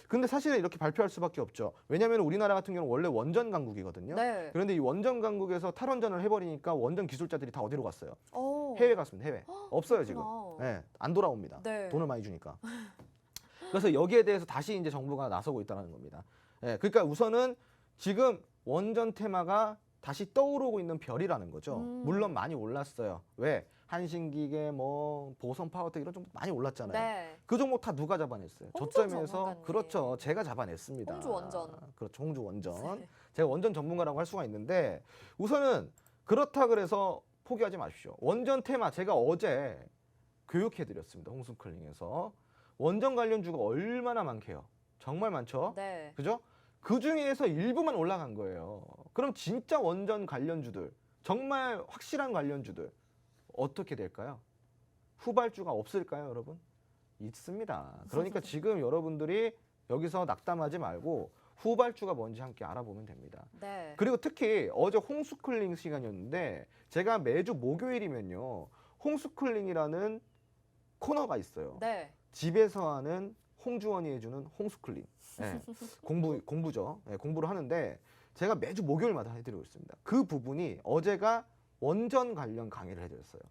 근데 사실은 이렇게 발표할 수밖에 없죠. 왜냐하면 우리나라 같은 경우는 원래 원전 강국이거든요. 네. 그런데 이 원전 강국에서 탈원전을 해버리니까 원전 기술자들이 다 어디로 갔어요? 오. 해외 갔습니다. 해외. 없어요 지금. 그렇구나. 네, 안 돌아옵니다. 네. 돈을 많이 주니까. 그래서 여기에 대해서 다시 이제 정부가 나서고 있다는 겁니다. 예, 그러니까 우선은 지금 원전 테마가 다시 떠오르고 있는 별이라는 거죠. 물론 많이 올랐어요. 왜? 한신기계, 뭐 보선 파워텍 이런 종목 많이 올랐잖아요. 네. 그 종목 다 누가 잡아냈어요? 홍준 저점에서 전문가님. 그렇죠. 제가 잡아냈습니다. 홍주 원전. 그렇죠. 홍주 원전. 네. 제가 원전 전문가라고 할 수가 있는데 우선은 그렇다 그래서 포기하지 마십시오. 원전 테마 제가 어제 교육해드렸습니다. 홍수클링에서 원전 관련주가 얼마나 많게요? 정말 많죠. 네. 그죠? 그 중에서 일부만 올라간 거예요. 그럼 진짜 원전 관련주들, 정말 확실한 관련주들 어떻게 될까요? 후발주가 없을까요, 여러분? 있습니다. 그러니까 지금 여러분들이 여기서 낙담하지 말고 후발주가 뭔지 함께 알아보면 됩니다. 네. 그리고 특히 어제 홍수클링 시간이었는데 제가 매주 목요일이면요. 홍수클링이라는 코너가 있어요. 네. 집에서 하는 홍주원이 해주는 홍수클링. 네, 공부죠. 네, 공부를 하는데 제가 매주 목요일마다 해드리고 있습니다. 그 부분이 어제가 원전 관련 강의를 해드렸어요.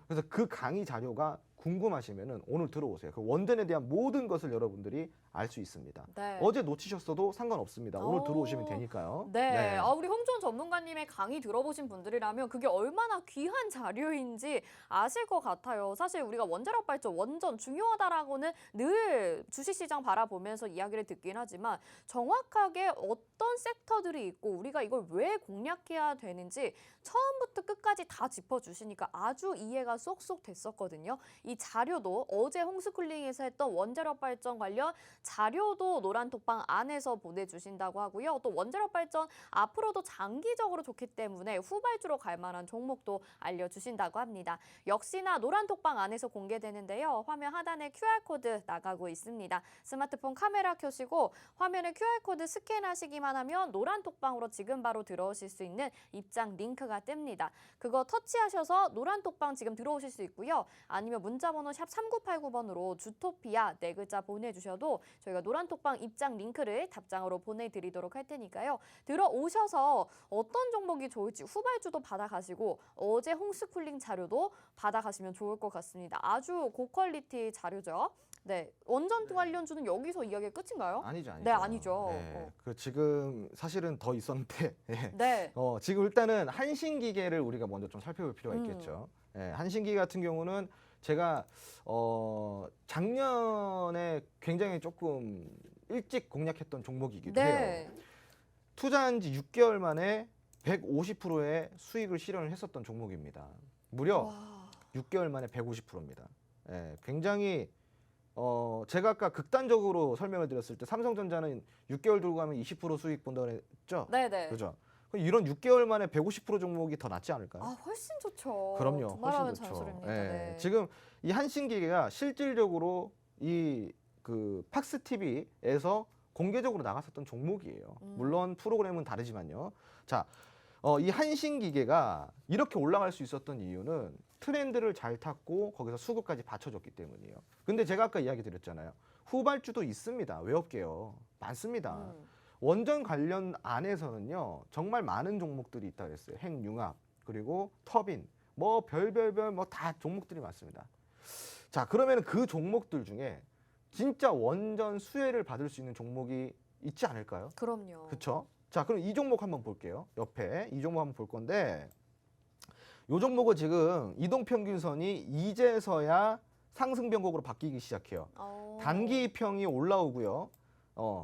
그래서 그 강의 자료가 궁금하시면은 오늘 들어오세요. 그 원전에 대한 모든 것을 여러분들이 알 수 있습니다. 네. 어제 놓치셨어도 상관없습니다. 오늘 오. 들어오시면 되니까요. 네. 우리 홍준 전문가님의 강의 들어보신 분들이라면 그게 얼마나 귀한 자료인지 아실 것 같아요. 사실 우리가 원자력 발전, 원전 중요하다라고는 늘 주식시장 바라보면서 이야기를 듣긴 하지만 정확하게 어떤 섹터들이 있고 우리가 이걸 왜 공략해야 되는지 처음부터 끝까지 다 짚어주시니까 아주 이해가 쏙쏙 됐었거든요. 이 자료도 어제 홍수쿨링에서 했던 원자력 발전 관련 자료도 노란톡방 안에서 보내주신다고 하고요. 또 원자력 발전 앞으로도 장기적으로 좋기 때문에 후발주로 갈 만한 종목도 알려주신다고 합니다. 역시나 노란톡방 안에서 공개되는데요. 화면 하단에 QR코드 나가고 있습니다. 스마트폰 카메라 켜시고 화면에 QR코드 스캔하시기만 하면 노란톡방으로 지금 바로 들어오실 수 있는 입장 링크가 뜹니다. 그거 터치하셔서 노란톡방 지금 들어오실 수 있고요. 아니면 문자번호 샵 3989번으로 주토피아 네 글자 보내주셔도 저희가 노란톡방 입장 링크를 답장으로 보내드리도록 할 테니까요. 들어오셔서 어떤 종목이 좋을지 후발주도 받아가시고 어제 홍수쿨링 자료도 받아가시면 좋을 것 같습니다. 아주 고퀄리티 자료죠. 네, 원전 관련주는 여기서 이야기가 끝인가요? 아니죠, 아니죠. 네, 아니죠. 네, 그 지금 사실은 더 있었는데 예. 네. 지금 일단은 한신기계를 우리가 먼저 좀 살펴볼 필요가 있겠죠. 예, 한신기계 같은 경우는 제가 작년에 굉장히 조금 일찍 공략했던 종목이기도 해요. 네. 투자한 지 6개월 만에 150%의 수익을 실현을 했었던 종목입니다. 무려 와. 6개월 만에 150%입니다. 예, 굉장히 제가 아까 극단적으로 설명을 드렸을 때 삼성전자는 6개월 들고 가면 20% 수익 본다고 했죠? 네네. 그죠? 이런 6개월 만에 150% 종목이 더 낫지 않을까요? 훨씬 좋죠. 그럼요. 두말하면 훨씬 좋죠. 잔소리입니다. 예, 네. 지금 이 한신기계가 실질적으로 이 그 팍스 TV에서 공개적으로 나갔었던 종목이에요. 물론 프로그램은 다르지만요. 자, 이 한신기계가 이렇게 올라갈 수 있었던 이유는 트렌드를 잘 탔고 거기서 수급까지 받쳐줬기 때문이에요. 근데 제가 아까 이야기 드렸잖아요. 후발주도 있습니다. 왜 없게요? 많습니다. 원전 관련 안에서는요. 정말 많은 종목들이 있다고 했어요. 핵융합, 그리고 터빈, 뭐 별별별 뭐 다 종목들이 많습니다. 자, 그러면 그 종목들 중에 진짜 원전 수혜를 받을 수 있는 종목이 있지 않을까요? 그럼요. 그렇죠? 자, 그럼 이 종목 한번 볼게요. 옆에 이 종목 한번 볼 건데 이 종목은 지금 이동평균선이 이제서야 상승 변곡으로 바뀌기 시작해요. 단기 이평이 올라오고요.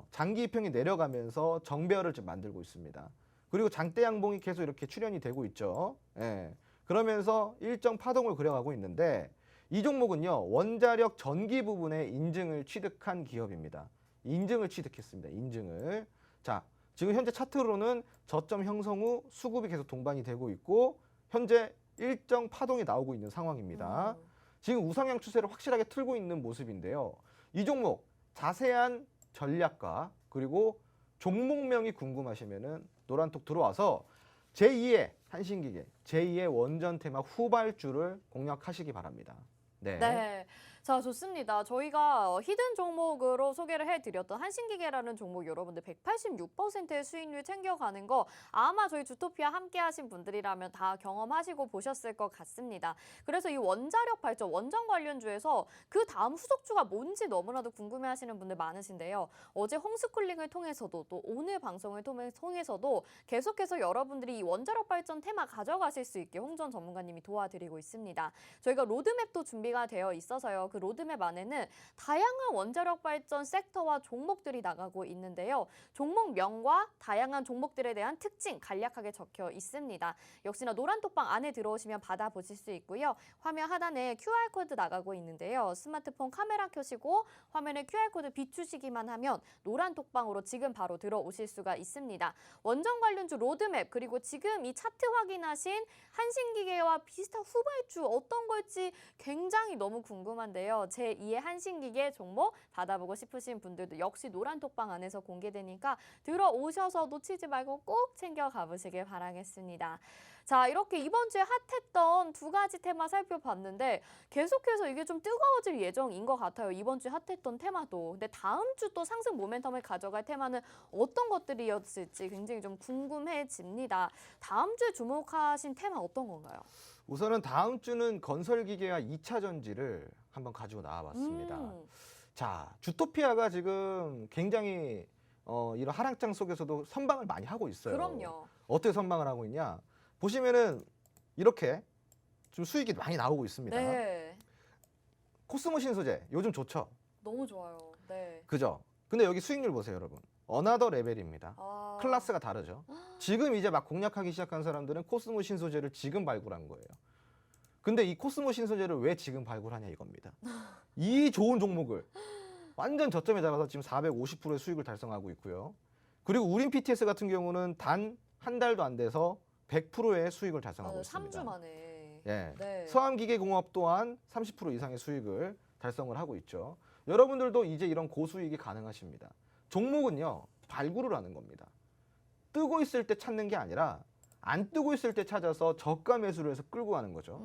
장기 이평이 내려가면서 정배열을 좀 만들고 있습니다. 그리고 장대 양봉이 계속 이렇게 출현이 되고 있죠. 예. 그러면서 일정 파동을 그려가고 있는데 이 종목은요. 원자력 전기 부분에 인증을 취득한 기업입니다. 인증을 취득했습니다. 인증을. 자, 지금 현재 차트로는 저점 형성 후 수급이 계속 동반이 되고 있고 현재 일정 파동이 나오고 있는 상황입니다. 지금 우상향 추세를 확실하게 틀고 있는 모습인데요. 이 종목 자세한 전략과 그리고 종목명이 궁금하시면은 노란톡 들어와서 제2의 한신기계, 제2의 원전 테마 후발주를 공략하시기 바랍니다. 네. 네. 자, 좋습니다. 저희가 히든 종목으로 소개를 해드렸던 한신기계라는 종목 여러분들 186%의 수익률 챙겨가는 거 아마 저희 주토피아 함께 하신 분들이라면 다 경험하시고 보셨을 것 같습니다. 그래서 이 원자력 발전, 원전 관련주에서 그 다음 후속주가 뭔지 너무나도 궁금해하시는 분들 많으신데요. 어제 홈스쿨링을 통해서도 또 오늘 방송을 통해서도 계속해서 여러분들이 이 원자력 발전 테마 가져가실 수 있게 홍전 전문가님이 도와드리고 있습니다. 저희가 로드맵도 준비가 되어 있어서요. 그 로드맵 안에는 다양한 원자력 발전 섹터와 종목들이 나가고 있는데요. 종목명과 다양한 종목들에 대한 특징 간략하게 적혀 있습니다. 역시나 노란톡방 안에 들어오시면 받아보실 수 있고요. 화면 하단에 QR코드 나가고 있는데요. 스마트폰 카메라 켜시고 화면에 QR코드 비추시기만 하면 노란톡방으로 지금 바로 들어오실 수가 있습니다. 원전 관련주 로드맵 그리고 지금 이 차트 확인하신 한신기계와 비슷한 후발주 어떤 걸지 굉장히 너무 궁금한데요. 제2의 한신기계 종목 받아보고 싶으신 분들도 역시 노란톡방 안에서 공개되니까 들어오셔서 놓치지 말고 꼭 챙겨 가보시길 바라겠습니다. 자, 이렇게 이번 주에 핫했던 두 가지 테마 살펴봤는데 계속해서 이게 좀 뜨거워질 예정인 것 같아요. 이번 주에 핫했던 테마도. 근데 다음 주 또 상승 모멘텀을 가져갈 테마는 어떤 것들이었을지 굉장히 좀 궁금해집니다. 다음 주에 주목하신 테마 어떤 건가요? 우선은 다음 주는 건설기계와 2차 전지를 한번 가지고 나와봤습니다. 자, 주토피아가 지금 굉장히 이런 하락장 속에서도 선방을 많이 하고 있어요. 그럼요. 어떻게 선방을 하고 있냐? 보시면은 이렇게 좀 수익이 많이 나오고 있습니다. 네. 코스모 신소재 요즘 좋죠? 너무 좋아요. 네. 그죠? 근데 여기 수익률 보세요, 여러분. 어나더 레벨입니다. 아. 클래스가 다르죠. 지금 이제 막 공략하기 시작한 사람들은 코스모 신소재를 지금 발굴한 거예요. 근데 이 코스모 신소재를 왜 지금 발굴하냐 이겁니다. 이 좋은 종목을 완전 저점에 잡아서 지금 450%의 수익을 달성하고 있고요. 그리고 우린 PTS 같은 경우는 단 한 달도 안 돼서 100%의 수익을 달성하고 있습니다. 3주 만에. 예. 네. 서암기계공업 또한 30% 이상의 수익을 달성을 하고 있죠. 여러분들도 이제 이런 고수익이 가능하십니다. 종목은요, 발굴을 하는 겁니다. 뜨고 있을 때 찾는 게 아니라 안 뜨고 있을 때 찾아서 저가 매수를 해서 끌고 가는 거죠.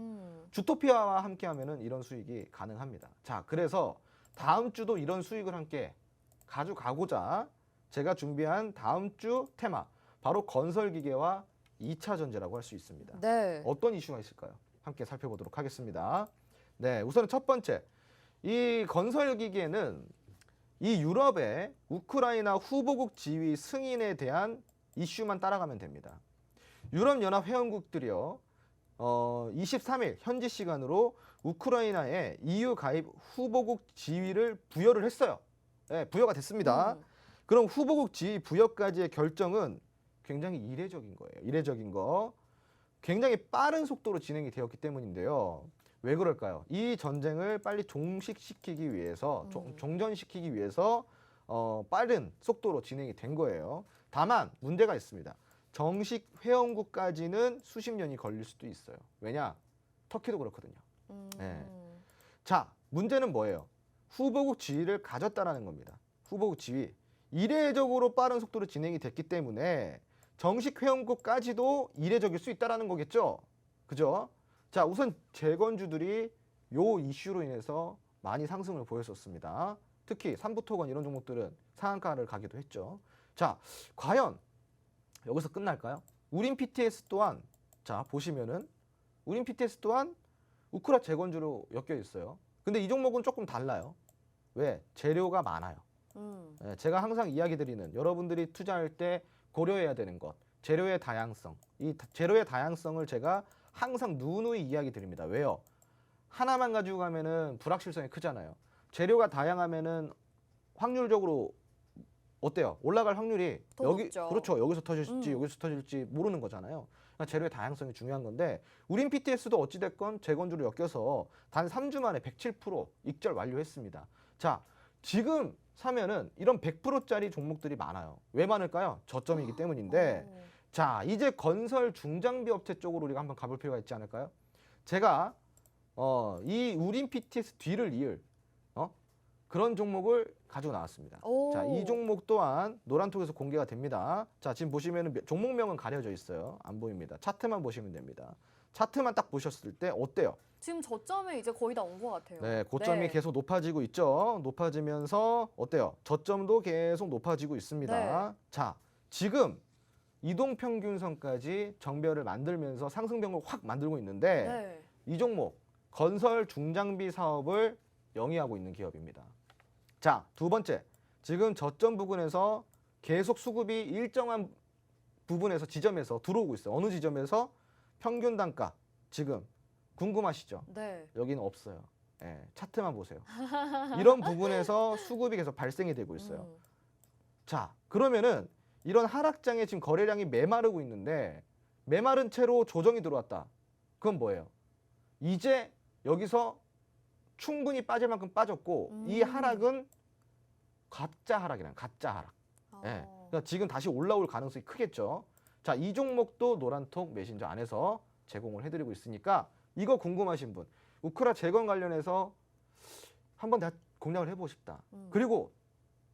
주토피아와 함께 하면은 이런 수익이 가능합니다. 자, 그래서 다음 주도 이런 수익을 함께 가져가고자 제가 준비한 다음 주 테마, 바로 건설기계와 2차 전지라고 할 수 있습니다. 네. 어떤 이슈가 있을까요? 함께 살펴보도록 하겠습니다. 네, 우선 첫 번째, 이 건설기계는 이 유럽의 우크라이나 후보국 지위 승인에 대한 이슈만 따라가면 됩니다. 유럽연합 회원국들이요, 23일 현지 시간으로 우크라이나에 EU 가입 후보국 지위를 부여를 했어요. 네, 부여가 됐습니다. 그럼 후보국 지위 부여까지의 결정은 굉장히 이례적인 거예요. 이례적인 거. 굉장히 빠른 속도로 진행이 되었기 때문인데요. 왜 그럴까요? 이 전쟁을 빨리 종식시키기 위해서, 종전시키기 위해서 빠른 속도로 진행이 된 거예요. 다만 문제가 있습니다. 정식 회원국까지는 수십 년이 걸릴 수도 있어요. 왜냐? 터키도 그렇거든요. 네. 자, 문제는 뭐예요? 후보국 지위를 가졌다라는 겁니다. 후보국 지위. 이례적으로 빠른 속도로 진행이 됐기 때문에 정식 회원국까지도 이례적일 수 있다라는 거겠죠. 그죠? 자, 우선 재건주들이 요 이슈로 인해서 많이 상승을 보였었습니다. 특히 삼부토건 이런 종목들은 상한가를 가기도 했죠. 자, 과연 여기서 끝날까요? 우린 PTS 또한, 자, 보시면은 우린 PTS 또한 우크라 재건주로 엮여 있어요. 근데 이 종목은 조금 달라요. 왜? 재료가 많아요. 네, 제가 항상 이야기 드리는, 여러분들이 투자할 때 고려해야 되는 것, 재료의 다양성. 이 재료의 다양성을 제가 항상 누누이 이야기 드립니다. 왜요? 하나만 가지고 가면은 불확실성이 크잖아요. 재료가 다양하면은 확률적으로 어때요? 올라갈 확률이 더 여기 높죠. 그렇죠. 여기서 터질지 여기서 터질지 모르는 거잖아요. 그러니까 재료의 다양성이 중요한 건데, 우린 PTS도 어찌 됐건 재건주로 엮여서 단 3주 만에 107% 익절 완료했습니다. 자, 지금 사면은 이런 100%짜리 종목들이 많아요. 왜 많을까요? 저점이기 때문인데 자, 이제 건설 중장비 업체 쪽으로 우리가 한번 가볼 필요가 있지 않을까요? 제가 이 우린 PTS 뒤를 이을 그런 종목을 가지고 나왔습니다. 오. 자, 이 종목 또한 노란톡에서 공개가 됩니다. 자, 지금 보시면은 종목명은 가려져 있어요. 안 보입니다. 차트만 보시면 됩니다. 차트만 딱 보셨을 때 어때요? 지금 저점에 이제 거의 다 온 것 같아요. 네, 고점이 계속 높아지고 있죠. 높아지면서 어때요? 저점도 계속 높아지고 있습니다. 네. 자, 지금 이동평균선까지 정배열을 만들면서 상승병을 확 만들고 있는데 네. 이 종목 건설 중장비 사업을 영위하고 있는 기업입니다. 자, 두 번째, 지금 저점 부근에서 계속 수급이 일정한 부분에서 지점에서 들어오고 있어요. 어느 지점에서 평균 단가 지금 궁금하시죠? 네. 여기는 없어요. 예, 차트만 보세요. 이런 부분에서 수급이 계속 발생이 되고 있어요. 자, 그러면은 이런 하락장에 지금 거래량이 메마르고 있는데 메마른 채로 조정이 들어왔다. 그건 뭐예요? 이제 여기서 충분히 빠질 만큼 빠졌고 이 하락은 가짜 하락이란 가짜 하락. 예. 그러니까 지금 다시 올라올 가능성이 크겠죠. 자, 이 종목도 노란톡 메신저 안에서 제공을 해드리고 있으니까 이거 궁금하신 분, 우크라 재건 관련해서 한번 다 공략을 해보고 싶다. 그리고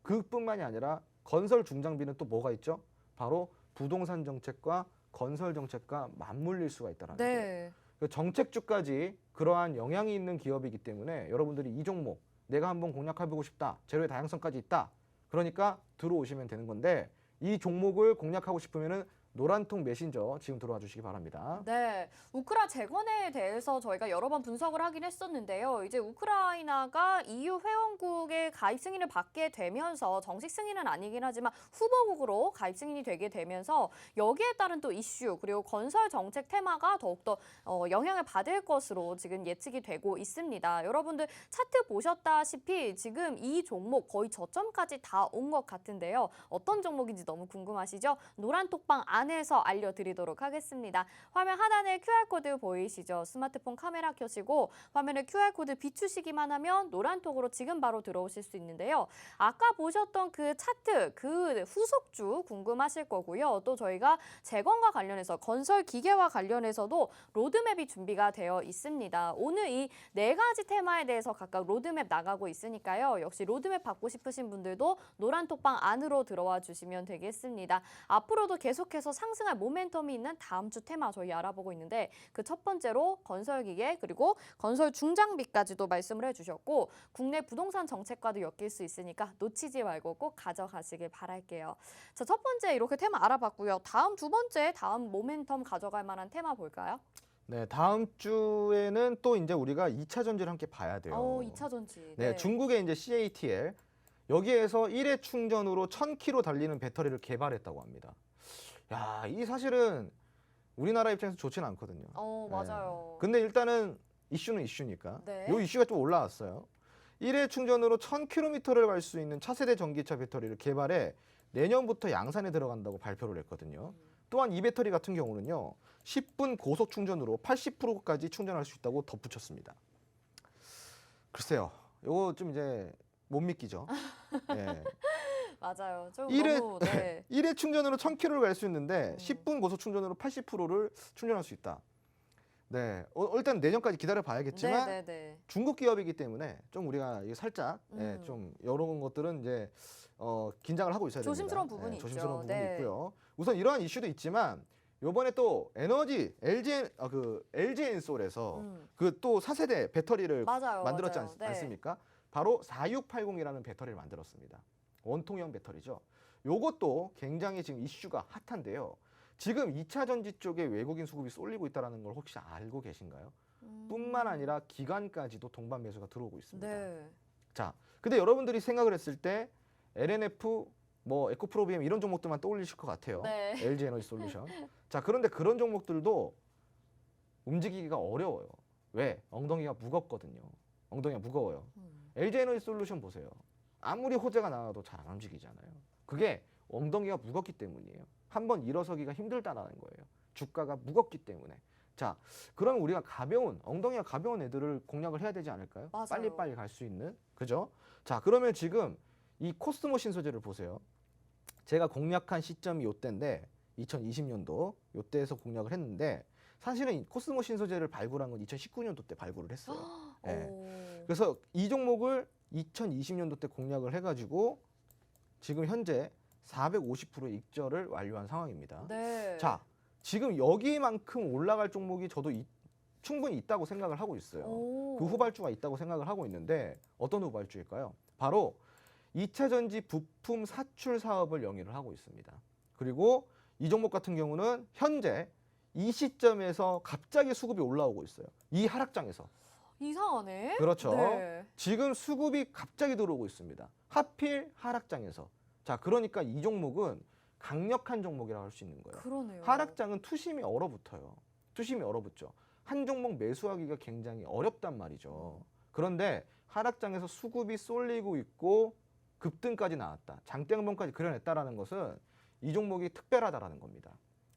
그뿐만이 아니라 건설 중장비는 또 뭐가 있죠? 바로 부동산 정책과 건설 정책과 맞물릴 수가 있다는 거예요. 네. 정책주까지 그러한 영향이 있는 기업이기 때문에 여러분들이 이 종목 내가 한번 공략해보고 싶다. 재료의 다양성까지 있다. 그러니까 들어오시면 되는 건데 이 종목을 공략하고 싶으면은 노란통 메신저 지금 들어와 주시기 바랍니다. 네, 우크라 재건에 대해서 저희가 여러 번 분석을 하긴 했었는데요. 이제 우크라이나가 EU 회원국의 가입 승인을 받게 되면서 정식 승인은 아니긴 하지만 후보국으로 가입 승인이 되게 되면서 여기에 따른 또 이슈 그리고 건설 정책 테마가 더욱더 영향을 받을 것으로 지금 예측이 되고 있습니다. 여러분들 차트 보셨다시피 지금 이 종목 거의 저점까지 다 온 것 같은데요. 어떤 종목인지 너무 궁금하시죠? 노란톡방 안에서 알려드리도록 하겠습니다. 화면 하단에 QR코드 보이시죠? 스마트폰 카메라 켜시고 화면에 QR코드 비추시기만 하면 노란톡으로 지금 바로 들어오실 수 있는데요. 아까 보셨던 그 차트, 그 후속주 궁금하실 거고요. 또 저희가 재건과 관련해서 건설 기계와 관련해서도 로드맵이 준비가 되어 있습니다. 오늘 이 네 가지 테마에 대해서 각각 로드맵 나가고 있으니까요. 역시 로드맵 받고 싶으신 분들도 노란톡방 안으로 들어와 주시면 되겠습니다. 앞으로도 계속해서 상승할 모멘텀이 있는 다음 주 테마 저희 알아보고 있는데 그 첫 번째로 건설기계 그리고 건설 중장비까지도 말씀을 해주셨고 국내 부동산 정책과도 엮일 수 있으니까 놓치지 말고 꼭 가져가시길 바랄게요. 자, 첫 번째 이렇게 테마 알아봤고요. 다음 두 번째 다음 모멘텀 가져갈 만한 테마 볼까요? 네, 다음 주에는 또 이제 우리가 2차 전지를 함께 봐야 돼요. 2차 전지. 네, 중국의 이제 CATL 여기에서 1회 충전으로 1000km 달리는 배터리를 개발했다고 합니다. 야, 이 사실은 우리나라 입장에서 좋지는 않거든요. 맞아요. 근데 일단은 이슈는 이슈니까. 네. 이 이슈가 좀 올라왔어요. 1회 충전으로 1000km를 갈 수 있는 차세대 전기차 배터리를 개발해 내년부터 양산에 들어간다고 발표를 했거든요. 또한 이 배터리 같은 경우는요. 10분 고속 충전으로 80%까지 충전할 수 있다고 덧붙였습니다. 글쎄요. 이거 좀 이제 못 믿기죠. 네. 맞아요. 좀 1회, 너무 네. 1회 충전으로 1000km를 갈 수 있는데 10분 고속 충전으로 80%를 충전할 수 있다. 네, 일단 내년까지 기다려 봐야겠지만 네. 중국 기업이기 때문에 좀 우리가 이게 살짝 좀 이런 것들은 이제 긴장을 하고 있어야 됩니다. 조심스러운 부분이 있죠. 조심스러운 부분이 네. 있고요. 우선 이러한 이슈도 있지만 이번에 또 에너지 LG 엔솔에서 그 또 4세대 배터리를 만들었지 맞아요. 네. 않습니까? 바로 4680이라는 배터리를 만들었습니다. 원통형 배터리죠. 요것도 굉장히 지금 이슈가 핫한데요. 지금 2차 전지 쪽에 외국인 수급이 쏠리고 있다는 걸 혹시 알고 계신가요? 뿐만 아니라 기관까지도 동반 매수가 들어오고 있습니다. 네. 자, 근데 여러분들이 생각을 했을 때 LNF, 뭐 에코프로비엠 이런 종목들만 떠올리실 것 같아요. 네. LG 에너지 솔루션. 자, 그런데 그런 종목들도 움직이기가 어려워요. 왜? 엉덩이가 무겁거든요. 엉덩이가 무거워요. LG 에너지 솔루션 보세요. 아무리 호재가 나와도 잘 안 움직이잖아요. 그게 엉덩이가 무겁기 때문이에요. 한번 일어서기가 힘들다는 거예요. 주가가 무겁기 때문에. 자, 그럼 우리가 엉덩이가 가벼운 애들을 공략을 해야 되지 않을까요? 맞아요. 빨리빨리 갈 수 있는. 그죠? 자, 그러면 지금 이 코스모 신소재를 보세요. 제가 공략한 시점이 요때인데 2020년도 요때에서 공략을 했는데 사실은 이 코스모 신소재를 발굴한 건 2019년도 때 발굴을 했어요. 예. 오. 그래서 이 종목을 2020년도 때 공략을 해가지고 지금 현재 450%의 익절을 완료한 상황입니다. 네. 자, 지금 여기만큼 올라갈 종목이 저도 충분히 있다고 생각을 하고 있어요. 오. 그 후발주가 있다고 생각을 하고 있는데 어떤 후발주일까요? 바로 2차 전지 부품 사출 사업을 영위를 하고 있습니다. 그리고 이 종목 같은 경우는 현재 이 시점에서 갑자기 수급이 올라오고 있어요. 이 하락장에서. 이상하네. 그렇죠. 네. 지금 수급이 갑자기 들어오고 있습니다. 하필 하락장에서. 자, 그러니까 이 종목은 강력한 종목이라고 할 수 있는 거예요. 그러네요. 하락장은 투심이 얼어붙어요. 투심이 얼어붙죠. 한 종목 매수하기가 굉장히 어렵단 말이죠. 그런데 하락장에서 수급이 쏠리고 있고 급등까지 나왔다. 장대응봉까지 그려냈다라는 것은 이 종목이 특별하다라는 겁니다.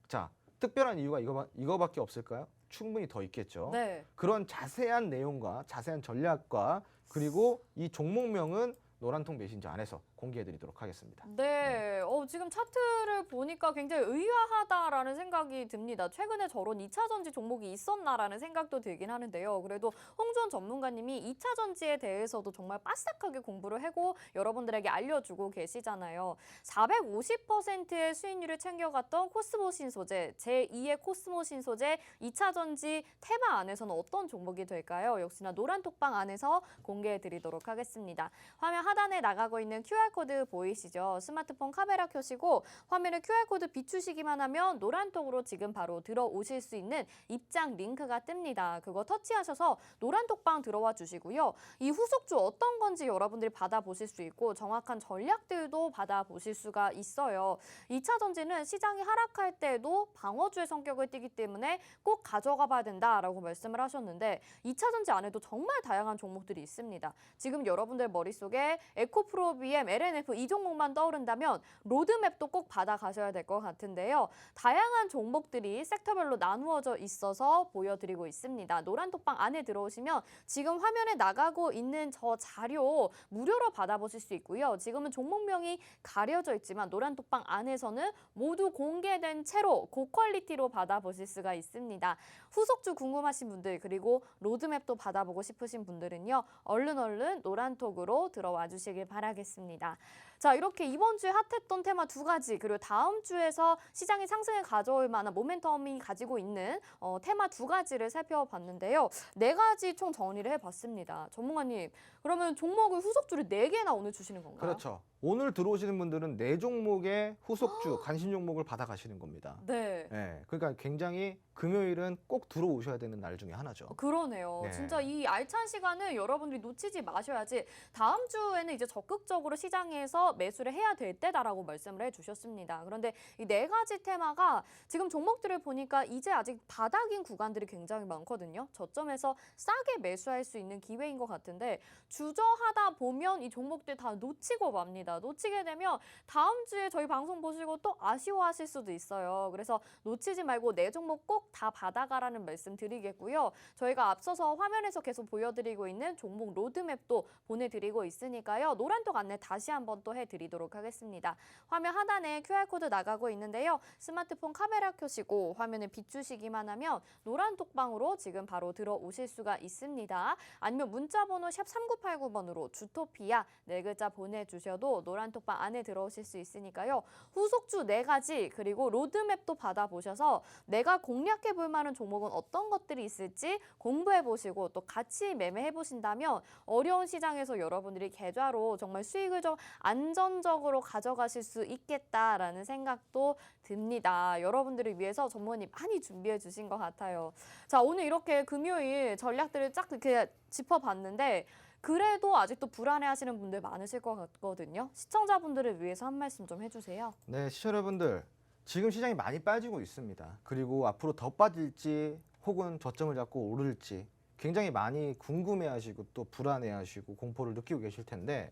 자, 특별한 이유가 이거밖에 없을까요? 충분히 더 있겠죠. 네. 그런 자세한 내용과 자세한 전략과 그리고 이 종목명은 노란통 메신저 안에서 공개해드리도록 하겠습니다. 네, 지금 차트를 보니까 굉장히 의아하다라는 생각이 듭니다. 최근에 저런 2차 전지 종목이 있었나라는 생각도 들긴 하는데요. 그래도 홍주원 전문가님이 2차 전지에 대해서도 정말 빠삭하게 공부를 하고 여러분들에게 알려주고 계시잖아요. 450%의 수익률을 챙겨갔던 코스모 신소재, 제2의 코스모 신소재 2차 전지 테마 안에서는 어떤 종목이 될까요? 역시나 노란 톡방 안에서 공개해드리도록 하겠습니다. 화면 하단에 나가고 있는 QR코드 보이시죠? 스마트폰 카메라 켜시고 화면에 QR코드 비추시기만 하면 노란톡으로 지금 바로 들어오실 수 있는 입장 링크가 뜹니다. 그거 터치하셔서 노란톡방 들어와 주시고요. 이 후속주 어떤 건지 여러분들이 받아보실 수 있고 정확한 전략들도 받아보실 수가 있어요. 2차 전지는 시장이 하락할 때도 방어주의 성격을 띠기 때문에 꼭 가져가 봐야 된다라고 말씀을 하셨는데 2차 전지 안에도 정말 다양한 종목들이 있습니다. 지금 여러분들 머릿속에 에코프로비엠, LNF 이 종목만 떠오른다면 로드맵도 꼭 받아가셔야 될 것 같은데요. 다양한 종목들이 섹터별로 나누어져 있어서 보여드리고 있습니다. 노란톡방 안에 들어오시면 지금 화면에 나가고 있는 저 자료 무료로 받아보실 수 있고요. 지금은 종목명이 가려져 있지만 노란톡방 안에서는 모두 공개된 채로 고퀄리티로 받아보실 수가 있습니다. 후속주 궁금하신 분들 그리고 로드맵도 받아보고 싶으신 분들은요. 얼른 노란톡으로 들어와 주시길 바라겠습니다. 자, 이렇게 이번 주에 핫했던 테마 2가지 그리고 다음 주에서 시장의 상승을 가져올 만한 모멘텀이 가지고 있는 테마 2가지를 살펴봤는데요. 4가지 총 정리를 해봤습니다. 전문가님, 그러면 종목을 후속주를 4개나 오늘 주시는 건가요? 그렇죠. 오늘 들어오시는 분들은 4종목의 후속주, 관심 종목을 받아가시는 겁니다. 네. 네, 그러니까 굉장히 금요일은 꼭 들어오셔야 되는 날 중에 하나죠. 그러네요. 네. 진짜 이 알찬 시간을 여러분들이 놓치지 마셔야지 다음 주에는 이제 적극적으로 시장에서 매수를 해야 될 때다라고 말씀을 해주셨습니다. 그런데 이 4가지 테마가 지금 종목들을 보니까 이제 아직 바닥인 구간들이 굉장히 많거든요. 저점에서 싸게 매수할 수 있는 기회인 것 같은데 주저하다 보면 이 종목들 다 놓치고 맙니다. 놓치게 되면 다음 주에 저희 방송 보시고 또 아쉬워하실 수도 있어요. 그래서 놓치지 말고 4종목 꼭 다 받아가라는 말씀 드리겠고요. 저희가 앞서서 화면에서 계속 보여드리고 있는 종목 로드맵도 보내드리고 있으니까요. 노란톡 안내 다시 한번 또 해드리도록 하겠습니다. 화면 하단에 QR코드 나가고 있는데요. 스마트폰 카메라 켜시고 화면을 비추시기만 하면 노란톡방으로 지금 바로 들어오실 수가 있습니다. 아니면 문자번호 샵 3989번으로 주토피아 4글자 보내주셔도 노란톡방 안에 들어오실 수 있으니까요. 후속주 4가지 그리고 로드맵도 받아보셔서 내가 공략해볼 만한 종목은 어떤 것들이 있을지 공부해보시고 또 같이 매매해보신다면 어려운 시장에서 여러분들이 계좌로 정말 수익을 좀 안전적으로 가져가실 수 있겠다라는 생각도 듭니다. 여러분들을 위해서 전문가님 많이 준비해 주신 것 같아요. 자, 오늘 이렇게 금요일 전략들을 쫙 이렇게 짚어봤는데 그래도 아직도 불안해하시는 분들 많으실 것 같거든요. 시청자분들을 위해서 한 말씀 좀 해주세요. 네, 시청자분들 지금 시장이 많이 빠지고 있습니다. 그리고 앞으로 더 빠질지 혹은 저점을 잡고 오를지 굉장히 많이 궁금해하시고 또 불안해하시고 공포를 느끼고 계실 텐데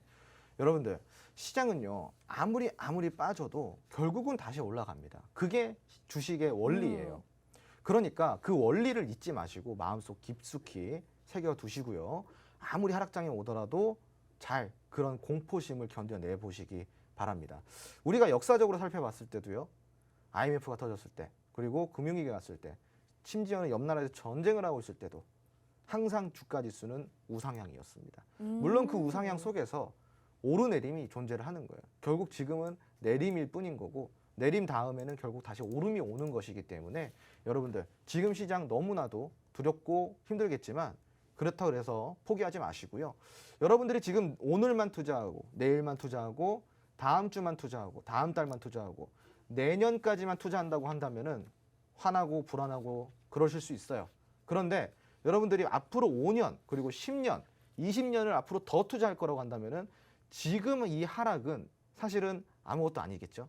여러분들 시장은요 아무리 빠져도 결국은 다시 올라갑니다. 그게 주식의 원리예요. 그러니까 그 원리를 잊지 마시고 마음속 깊숙이 새겨두시고요. 아무리 하락장이 오더라도 잘 그런 공포심을 견뎌내 보시기 바랍니다. 우리가 역사적으로 살펴봤을 때도요. IMF가 터졌을 때, 그리고 금융위기가 왔을 때, 심지어는 옆 나라에서 전쟁을 하고 있을 때도 항상 주가 지수는 우상향이었습니다. 물론 그 우상향 속에서 오르내림이 존재를 하는 거예요. 결국 지금은 내림일 뿐인 거고, 내림 다음에는 결국 다시 오름이 오는 것이기 때문에 여러분들 지금 시장 너무나도 두렵고 힘들겠지만 그렇다고 해서 포기하지 마시고요. 여러분들이 지금 오늘만 투자하고 내일만 투자하고 다음 주만 투자하고 다음 달만 투자하고 내년까지만 투자한다고 한다면은 화나고 불안하고 그러실 수 있어요. 그런데 여러분들이 앞으로 5년 그리고 10년, 20년을 앞으로 더 투자할 거라고 한다면은 지금 이 하락은 사실은 아무것도 아니겠죠.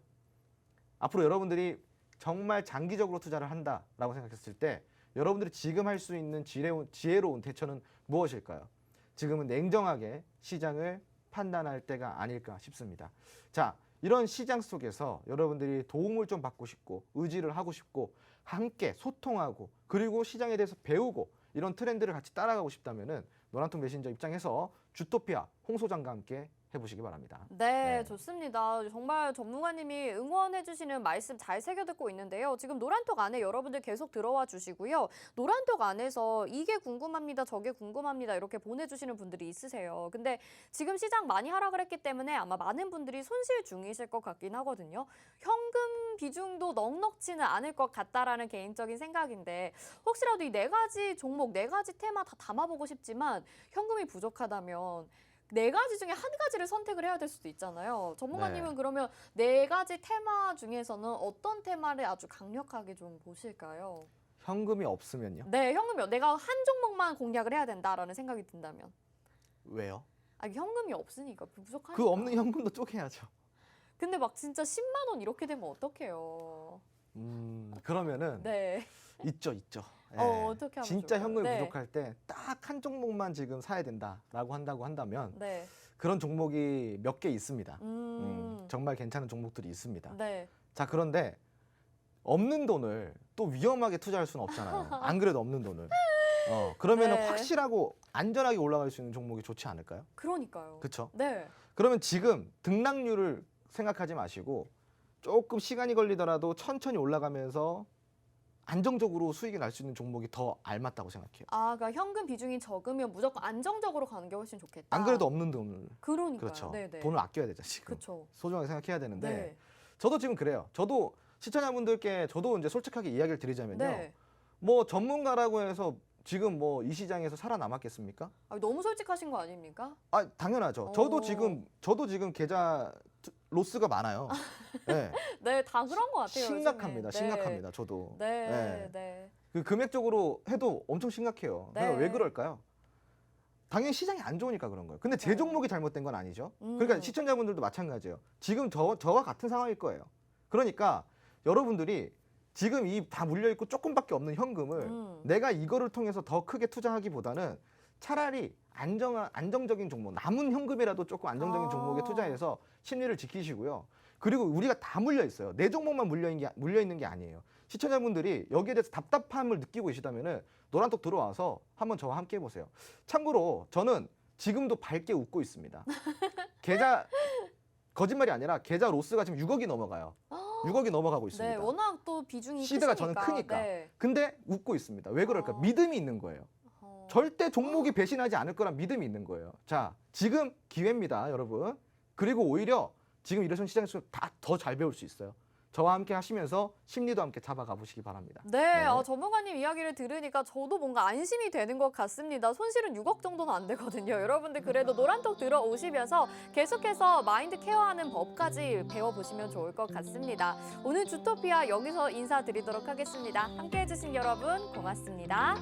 앞으로 여러분들이 정말 장기적으로 투자를 한다라고 생각했을 때 여러분들이 지금 할 수 있는 지혜로운 대처는 무엇일까요? 지금은 냉정하게 시장을 판단할 때가 아닐까 싶습니다. 자, 이런 시장 속에서 여러분들이 도움을 좀 받고 싶고 의지를 하고 싶고 함께 소통하고 그리고 시장에 대해서 배우고 이런 트렌드를 같이 따라가고 싶다면은 노란통 메신저 입장에서 주토피아 홍 소장과 함께 해보시기 바랍니다. 네, 좋습니다. 정말 전문가님이 응원해주시는 말씀 잘 새겨듣고 있는데요. 지금 노란톡 안에 여러분들 계속 들어와 주시고요. 노란톡 안에서 이게 궁금합니다, 저게 궁금합니다 이렇게 보내주시는 분들이 있으세요. 근데 지금 시장 많이 하락을 했기 때문에 아마 많은 분들이 손실 중이실 것 같긴 하거든요. 현금 비중도 넉넉지는 않을 것 같다라는 개인적인 생각인데 혹시라도 이 네 가지 종목, 네 가지 테마 다 담아보고 싶지만 현금이 부족하다면 네 가지 중에 한 가지를 선택을 해야 될 수도 있잖아요. 전문가님은 네. 그러면 네 가지 테마 중에서는 어떤 테마를 아주 강력하게 좀 보실까요? 현금이 없으면요? 네, 현금이요. 내가 한 종목만 공략을 해야 된다라는 생각이 든다면. 왜요? 아, 현금이 없으니까 부족하니까. 그 없는 현금도 쪼개야죠. 근데 막 진짜 10만 원 이렇게 되면 어떡해요? 그러면은 네. 있죠. 예. 어떻게 하면 진짜 좋을까요? 현금이 네. 부족할 때 딱 한 종목만 지금 사야 된다라고 한다면 네. 그런 종목이 몇 개 있습니다. 음. 정말 괜찮은 종목들이 있습니다. 네. 자, 그런데 없는 돈을 또 위험하게 투자할 수는 없잖아요. 안 그래도 없는 돈을. 그러면은 네. 확실하고 안전하게 올라갈 수 있는 종목이 좋지 않을까요? 그러니까요. 그렇죠? 네. 그러면 지금 등락률을 생각하지 마시고 조금 시간이 걸리더라도 천천히 올라가면서 안정적으로 수익이 날 수 있는 종목이 더 알맞다고 생각해요. 아, 그러니까 현금 비중이 적으면 무조건 안정적으로 가는 게 훨씬 좋겠다. 안 그래도 없는 돈을 그러니까요. 그렇죠. 네네. 돈을 아껴야 되죠, 지금. 그렇죠. 소중하게 생각해야 되는데 네. 저도 지금 그래요. 저도 시청자분들께 저도 이제 솔직하게 이야기를 드리자면요. 네. 뭐 전문가라고 해서 지금 뭐 이 시장에서 살아남았겠습니까? 아, 너무 솔직하신 거 아닙니까? 아, 당연하죠. 저도 지금 계좌 로스가 많아요. 네. 네, 다 그런 것 같아요. 심각합니다. 요즘에. 네. 심각합니다. 저도. 네, 네. 네. 그 금액적으로 해도 엄청 심각해요. 네. 그러니까 왜 그럴까요? 당연히 시장이 안 좋으니까 그런 거예요. 근데 제 네. 종목이 잘못된 건 아니죠. 그러니까 음. 시청자분들도 마찬가지예요. 지금 저와 같은 상황일 거예요. 그러니까 여러분들이 지금 이 다 물려 있고 조금밖에 없는 현금을 내가 이거를 통해서 더 크게 투자하기보다는 차라리 안정적인 종목, 남은 현금이라도 조금 안정적인 아. 종목에 투자해서 심리를 지키시고요. 그리고 우리가 다 물려 있어요. 내 종목만 물려 있는 게 아니에요. 시청자분들이 여기에 대해서 답답함을 느끼고 계시다면은 노란톡 들어와서 한번 저와 함께 해보세요. 참고로 저는 지금도 밝게 웃고 있습니다. 계좌 거짓말이 아니라 계좌 로스가 지금 6억이 넘어가요. 6억이 넘어가고 있습니다. 네, 워낙 또 비중이 시드가 크시니까. 저는 크니까. 네. 근데 웃고 있습니다. 왜 그럴까? 어. 믿음이 있는 거예요. 절대 종목이 배신하지 않을 거란 믿음이 있는 거예요. 자, 지금 기회입니다, 여러분. 그리고 오히려 지금 이러신 시장에서 다 더 잘 배울 수 있어요. 저와 함께 하시면서 심리도 함께 잡아가 보시기 바랍니다. 네, 전문가님 이야기를 들으니까 저도 뭔가 안심이 되는 것 같습니다. 손실은 6억 정도는 안 되거든요. 여러분들 그래도 노란톡 들어오시면서 계속해서 마인드 케어하는 법까지 배워보시면 좋을 것 같습니다. 오늘 주토피아 여기서 인사드리도록 하겠습니다. 함께해 주신 여러분 고맙습니다.